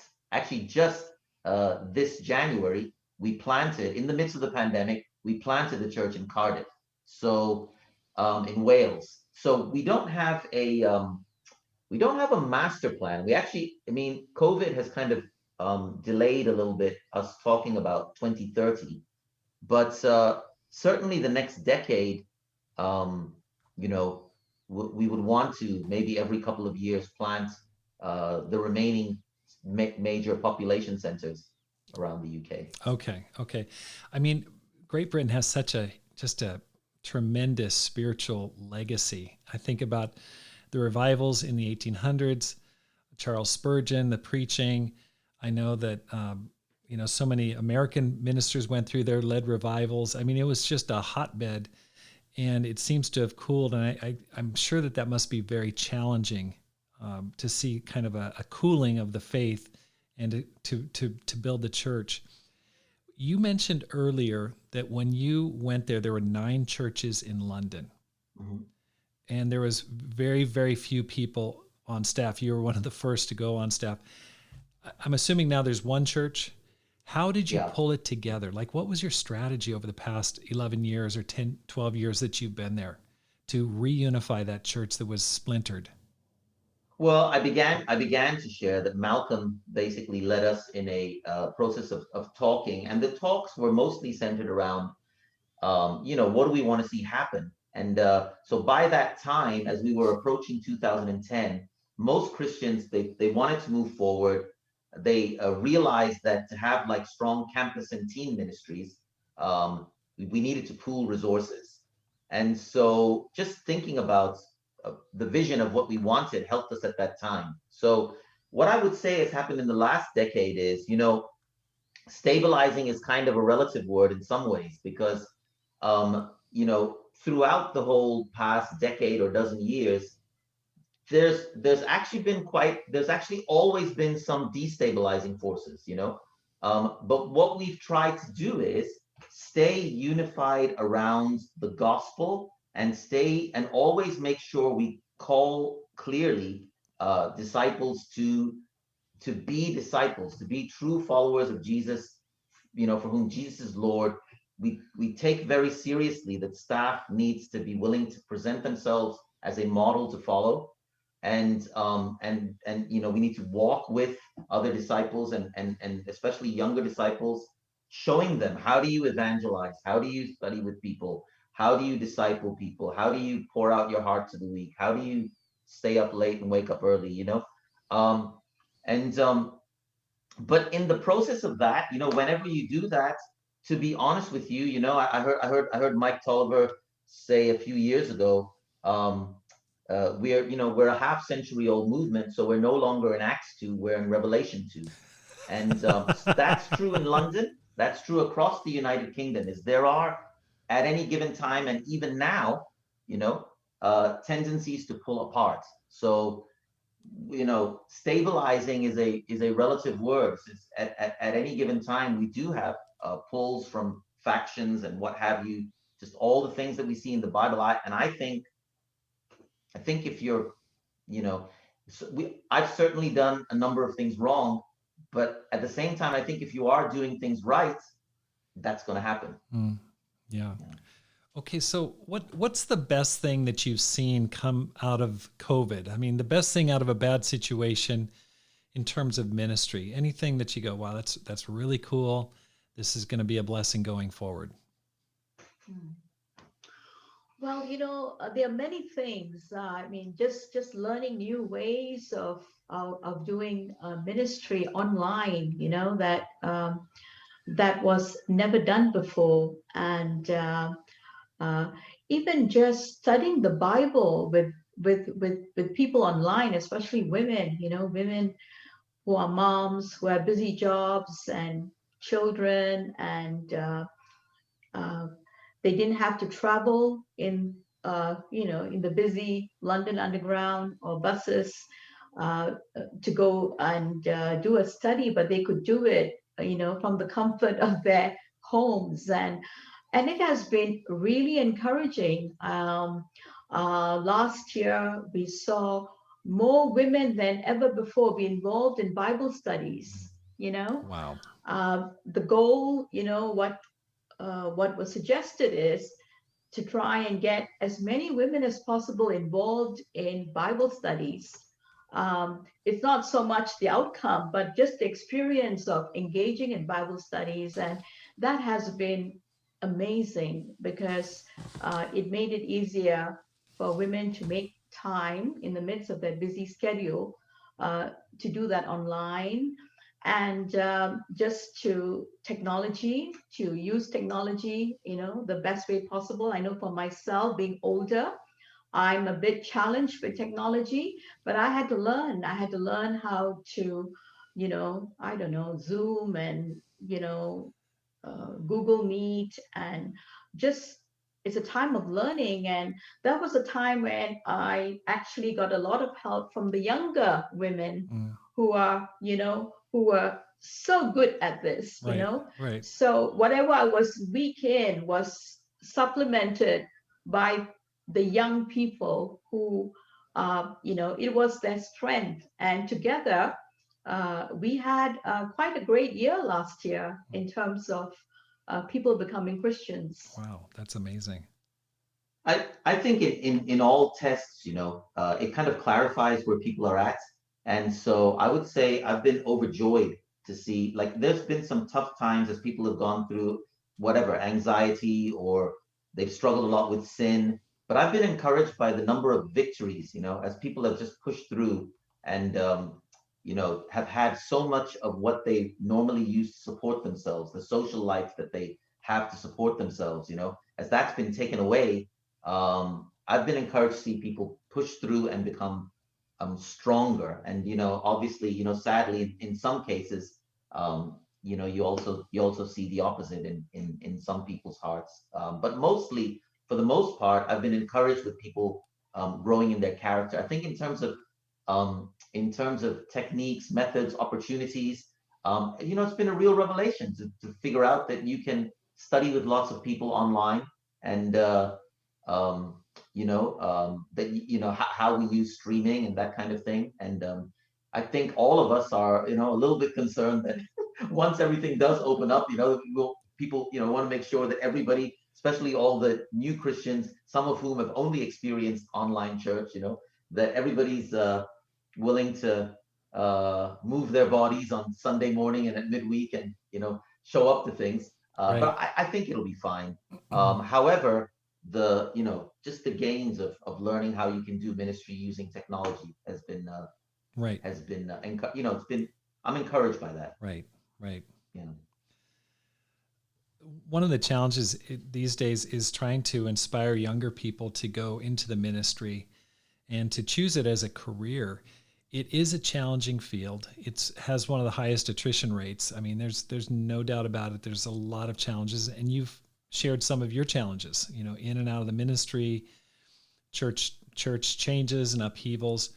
this January, we planted, in the midst of the pandemic, we planted a church in Cardiff. So in Wales. So we don't have a master plan. COVID has kind of delayed a little bit us talking about 2030, but certainly the next decade, we would want to maybe every couple of years plant the remaining major population centers around the UK. Okay. I mean, Great Britain has just a tremendous spiritual legacy. I think about the revivals in the 1800s, Charles Spurgeon, the preaching. I know that so many American ministers went through there, led revivals. I mean, it was just a hotbed, and it seems to have cooled. And I'm sure that must be very challenging to see kind of a cooling of the faith and to build the church. You mentioned earlier that when you went there were 9 churches in London, Mhm. and there was very, very few people on staff. You were one of the first to go on staff. I'm assuming now there's one church. How did you Yeah. pull it together? Like, what was your strategy over the past 11 years or 10, 12 years that you've been there to reunify that church that was splintered? Well, I began to share that Malcolm basically led us in a process of talking, and the talks were mostly centered around, what do we want to see happen? And so by that time, as we were approaching 2010, most Christians, they wanted to move forward. They realized that to have like strong campus and teen ministries, we needed to pool resources. And so just thinking about the vision of what we wanted helped us at that time. So what I would say has happened in the last decade is, stabilizing is kind of a relative word in some ways because throughout the whole past decade or dozen years, there's actually always been some destabilizing forces, but what we've tried to do is stay unified around the gospel and stay and always make sure we call clearly disciples to be disciples, to be true followers of Jesus, for whom Jesus is Lord. We take very seriously that staff needs to be willing to present themselves as a model to follow, and we need to walk with other disciples and especially younger disciples, showing them how do you evangelize, how do you study with people, how do you disciple people, how do you pour out your heart to the weak, how do you stay up late and wake up early, and but in the process of that, whenever you do that, to be honest with you, I heard Mike Tolliver say a few years ago, we're a half century old movement, so we're no longer in Acts 2, we're in Revelation 2. And that's true in London, that's true across the United Kingdom, is there are at any given time and even now, tendencies to pull apart. So stabilizing is a relative word. It's at any given time, we do have pulls from factions and what have you, just all the things that we see in the Bible. And I think if you're, I've certainly done a number of things wrong, but at the same time, I think if you are doing things right, that's going to happen. Yeah. Okay, so what's the best thing that you've seen come out of COVID? I mean, the best thing out of a bad situation in terms of ministry. Anything that you go, wow, that's really cool. This is going to be a blessing going forward. Well, there are many things. I mean, just learning new ways of doing ministry online. That was never done before, and uh, even just studying the Bible with people online, especially women. Women who are moms, who have busy jobs and children, and uh, they didn't have to travel in the busy London Underground or buses to go and do a study, but they could do it, from the comfort of their homes, and it has been really encouraging. Last year, we saw more women than ever before be involved in Bible studies. Wow. The goal, what was suggested is to try and get as many women as possible involved in Bible studies. It's not so much the outcome, but just the experience of engaging in Bible studies. And that has been amazing because it made it easier for women to make time in the midst of their busy schedule to do that online, and just to use technology, the best way possible. I know for myself, being older, I'm a bit challenged with technology, but I had to learn how to I don't know, Zoom and, Google Meet, and just it's a time of learning. And that was a time when I actually got a lot of help from the younger women Mm. who were so good at this, Right. Right. So whatever I was weak in was supplemented by the young people who, it was their strength. And together, we had quite a great year last year in terms of people becoming Christians. Wow, that's amazing. I think in all tests, it kind of clarifies where people are at. And so I would say I've been overjoyed to see, like, there's been some tough times as people have gone through whatever, anxiety, or they've struggled a lot with sin. But I've been encouraged by the number of victories, as people have just pushed through and, have had so much of what they normally use to support themselves, the social life that they have to support themselves, as that's been taken away. I've been encouraged to see people push through and become stronger. And obviously, sadly, in some cases, you also see the opposite in some people's hearts. But mostly, for the most part, I've been encouraged with people growing in their character. I think in terms of techniques, methods, opportunities, it's been a real revelation to figure out that you can study with lots of people online and um, that how we use streaming and that kind of thing. And I think all of us are a little bit concerned that once everything does open up, people want to make sure that everybody, especially all the new Christians, some of whom have only experienced online church, that everybody's willing to move their bodies on Sunday morning and at midweek and show up to things. Right. But I think it'll be fine. However, just the gains of learning how you can do ministry using technology Right. it's been I'm encouraged by that. Right. Right. Yeah. One of the challenges these days is trying to inspire younger people to go into the ministry and to choose it as a career. It is a challenging field. It has one of the highest attrition rates. I mean, there's no doubt about it. There's a lot of challenges, and you've shared some of your challenges, in and out of the ministry, church changes and upheavals.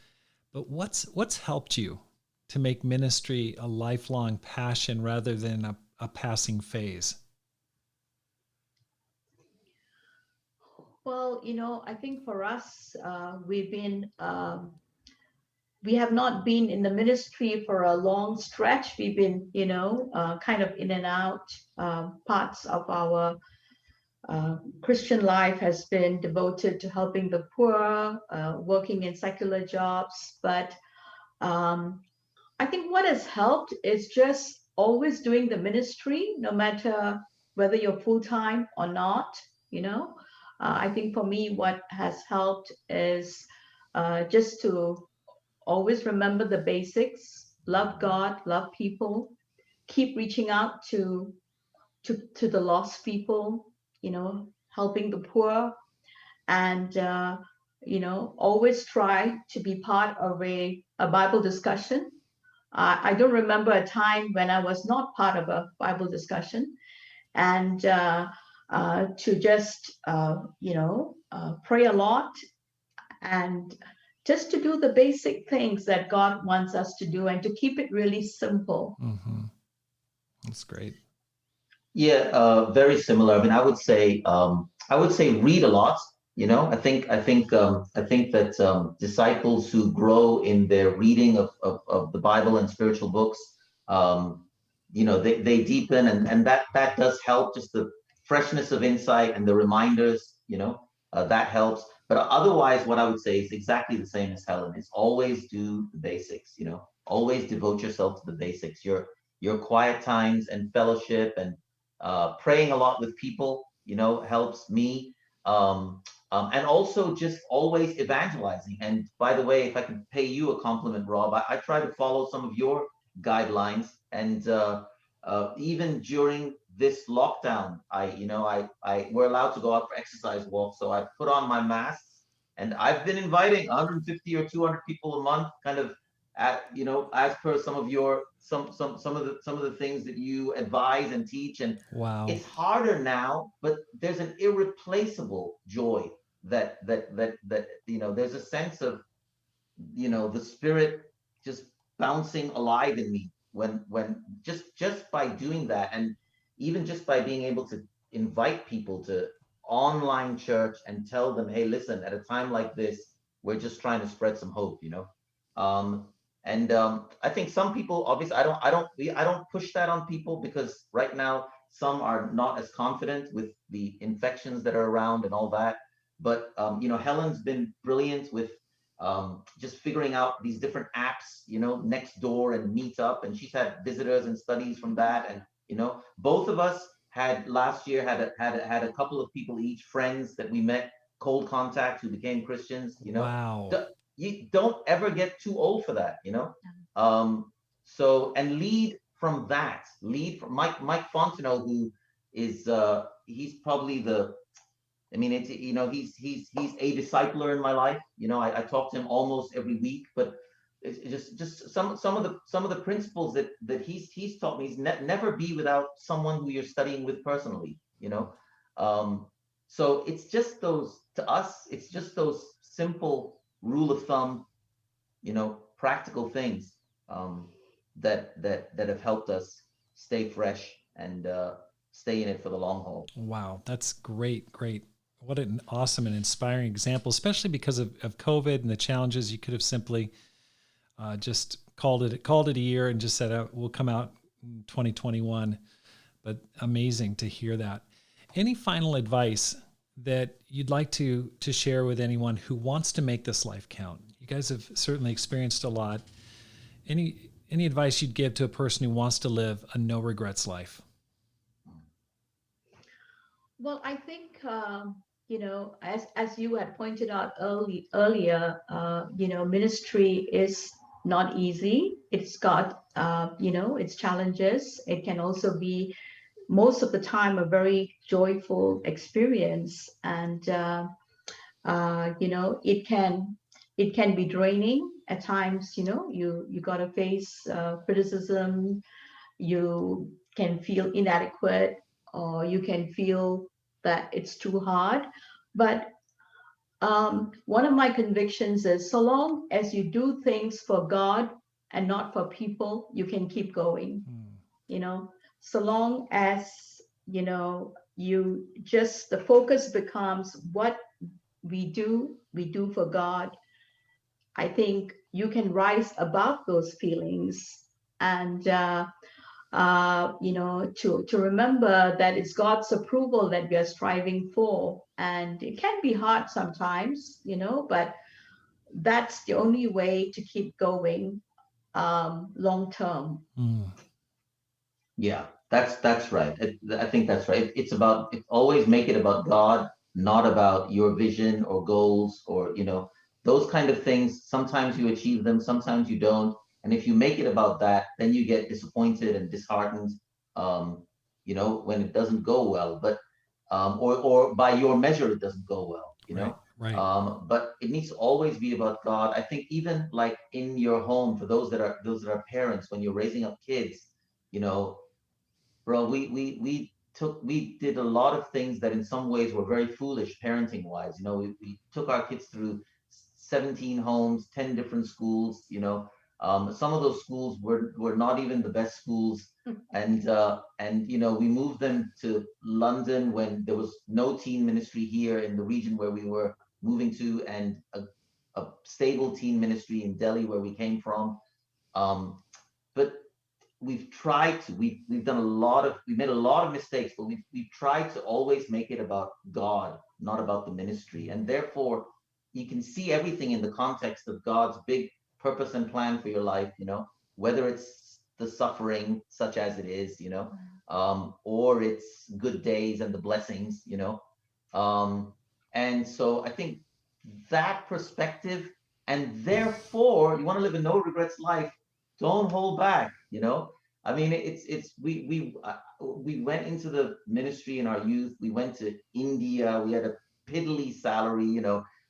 But what's helped you to make ministry a lifelong passion rather than a passing phase? Well, I think for us, we have not been in the ministry for a long stretch. We've been, kind of in and out. Parts of our Christian life has been devoted to helping the poor, working in secular jobs. But I think what has helped is just always doing the ministry, no matter whether you're full time or not. I think for me, what has helped is just to always remember the basics: love God, love people, keep reaching out to the lost people, helping the poor, and always try to be part of a Bible discussion. I don't remember a time when I was not part of a Bible discussion, and to just pray a lot, and just to do the basic things that God wants us to do, and to keep it really simple. Mm-hmm. That's great. Yeah, very similar. I mean, I would say read a lot. I think that disciples who grow in their reading of the Bible and spiritual books, they deepen, and that does help. Just the freshness of insight and the reminders, that helps. But otherwise, what I would say is exactly the same as Helen: is always do the basics. Always devote yourself to the basics. Your quiet times and fellowship and praying a lot with people, helps me. And also just always evangelizing. And by the way, if I can pay you a compliment, Rob, I try to follow some of your guidelines. And even during this lockdown, we're allowed to go out for exercise walks. So I put on my masks, and I've been inviting 150 or 200 people a month, kind of as per some of your some of the things that you advise and teach, and Wow. it's harder now, but there's an irreplaceable joy that there's a sense of the spirit just bouncing alive in me when just by doing that, and even just by being able to invite people to online church and tell them, hey, listen, at a time like this, we're just trying to spread some hope. um and I think some people, obviously, I don't push that on people, because right now some are not as confident with the infections that are around and all that. But Helen's been brilliant with just figuring out these different apps, next door and Meetup, and she's had visitors and studies from that. And both of us had last year had a couple of people each, friends that we met, cold contact, who became Christians. Wow. You don't ever get too old for that. Um, so, and lead from Mike Fontenot, who is he's probably the I mean, it's he's a discipler in my life. I talk to him almost every week, but it's just some of the principles that he's taught me is never be without someone who you're studying with personally. Um, so it's just those to us. It's just those simple rule of thumb, practical things that have helped us stay fresh and stay in it for the long haul. Wow. That's great. Great. What an awesome and inspiring example, especially because of COVID and the challenges. You could have simply just called it a year and just said, we'll come out in 2021. But amazing to hear that. Any final advice that you'd like to share with anyone who wants to make this life count? You guys have certainly experienced a lot. Any advice you'd give to a person who wants to live a no regrets life? Well, I think as you had pointed out earlier, ministry is not easy. It's got its challenges. It can also be most of the time a very joyful experience, and it can be draining at times. You got to face criticism. You can feel inadequate, or you can feel that it's too hard. But one of my convictions is, so long as you do things for God and not for people, you can keep going. Hmm. So long as the focus becomes what we do for God. I think you can rise above those feelings, and to remember that it's God's approval that we are striving for. And it can be hard sometimes, but that's the only way to keep going long term. Hmm. Yeah, that's right. I think that's right. It's always make it about God, not about your vision or goals or those kind of things. Sometimes you achieve them, sometimes you don't. And if you make it about that, then you get disappointed and disheartened, when it doesn't go well. But or by your measure, it doesn't go well. Right. Right. But it needs to always be about God. I think even like in your home, for those that are parents, when you're raising up kids, you know bro, we did a lot of things that in some ways were very foolish parenting wise. We took our kids through 17 homes, 10 different schools. Some of those schools were not even the best schools. And we moved them to London when there was no teen ministry here in the region where we were moving to, and a stable teen ministry in Delhi where we came from. But we've done we made a lot of mistakes, but we've tried to always make it about God, not about the ministry. And therefore you can see everything in the context of God's big purpose and plan for your life, whether it's the suffering such as it is, or it's good days and the blessings. And so I think that perspective, and therefore you want to live a no regrets life, don't hold back. I mean, it's we went into the ministry in our youth. We went to India. We had a piddly salary.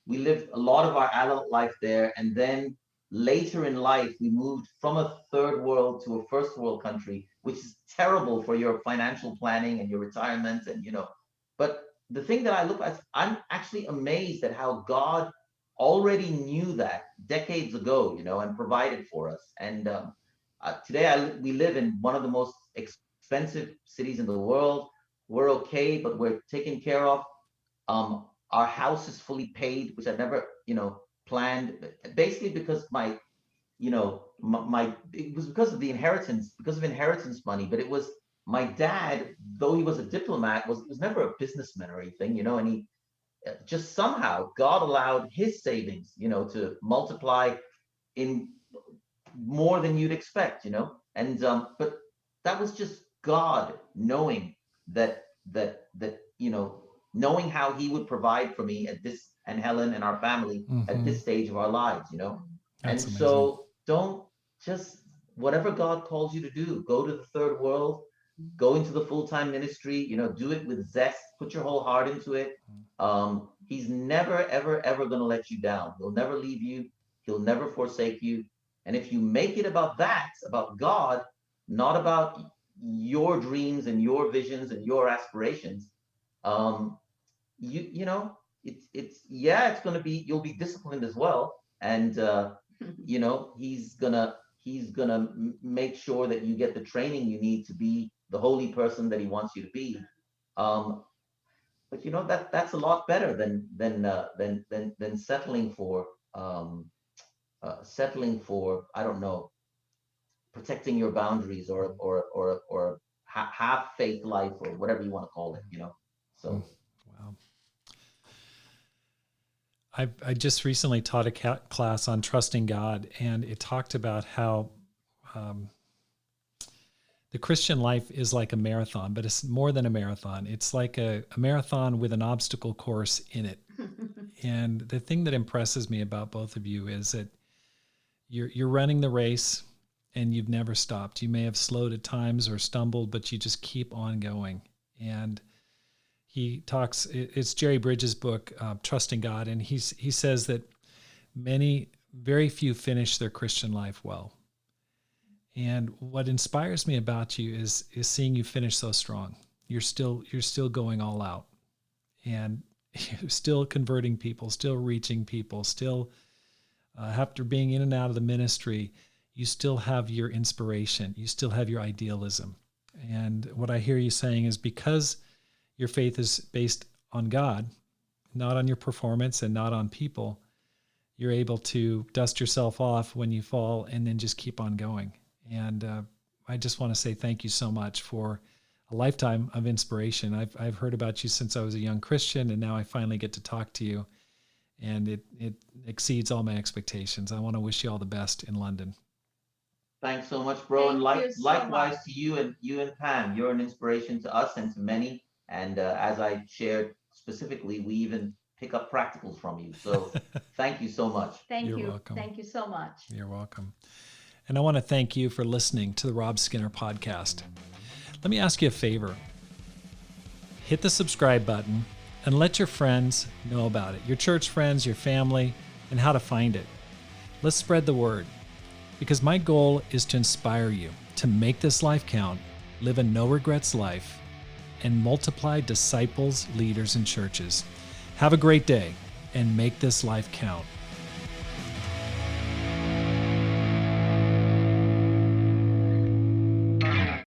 We lived a lot of our adult life there, and then later in life, we moved from a third world to a first world country, which is terrible for your financial planning and your retirement. And, but the thing that I look at, I'm actually amazed at how God already knew that decades ago, and provided for us. And today we live in one of the most expensive cities in the world. We're okay, but we're taken care of. Our house is fully paid, which I never, planned, basically because it was because of inheritance money. But it was my dad, though he was a diplomat, was never a businessman or anything, and he just somehow God allowed his savings, to multiply in more than you'd expect, and but that was just God knowing that knowing how he would provide for me at this, and Helen and our family at this stage of our lives, That's and amazing. so don't just, whatever God calls you to do, go to the third world, go into the full-time ministry, do it with zest, put your whole heart into it. He's never, ever, ever going to let you down. He'll never leave you. He'll never forsake you. And if you make it about that, about God, not about your dreams and your visions and your aspirations, it's going to be, you'll be disciplined as well. And, he's gonna make sure that you get the training you need to be the holy person that he wants you to be. But that's a lot better than settling for I don't know, protecting your boundaries or half faith life or whatever you want to call it. So. Wow. I just recently taught a class on trusting God, and it talked about how the Christian life is like a marathon, but it's more than a marathon. It's like a marathon with an obstacle course in it. And the thing that impresses me about both of you is that you're running the race and you've never stopped. You may have slowed at times or stumbled, but you just keep on going. And he talks, it's Jerry Bridges' book, Trusting God, and he says that very few finish their Christian life well. And what inspires me about you is seeing you finish so strong. You're still going all out, and you're still converting people, still reaching people, still after being in and out of the ministry, you still have your inspiration, you still have your idealism. And what I hear you saying is, because your faith is based on God, not on your performance and not on people, you're able to dust yourself off when you fall and then just keep on going. And I just want to say thank you so much for a lifetime of inspiration. I've heard about you since I was a young Christian, and now I finally get to talk to you, and it exceeds all my expectations. I want to wish you all the best in London. Thanks so much, bro. And likewise to you and Pam. You're an inspiration to us and to many. And as I shared specifically, we even pick up practicals from you. So thank you so much. You're welcome. Thank you so much. You're welcome. And I want to thank you for listening to the Rob Skinner podcast. Let me ask you a favor. Hit the subscribe button and let your friends know about it. Your church friends, your family, and how to find it. Let's spread the word, because my goal is to inspire you to make this life count, live a no regrets life, and multiply disciples, leaders, and churches. Have a great day and make this life count.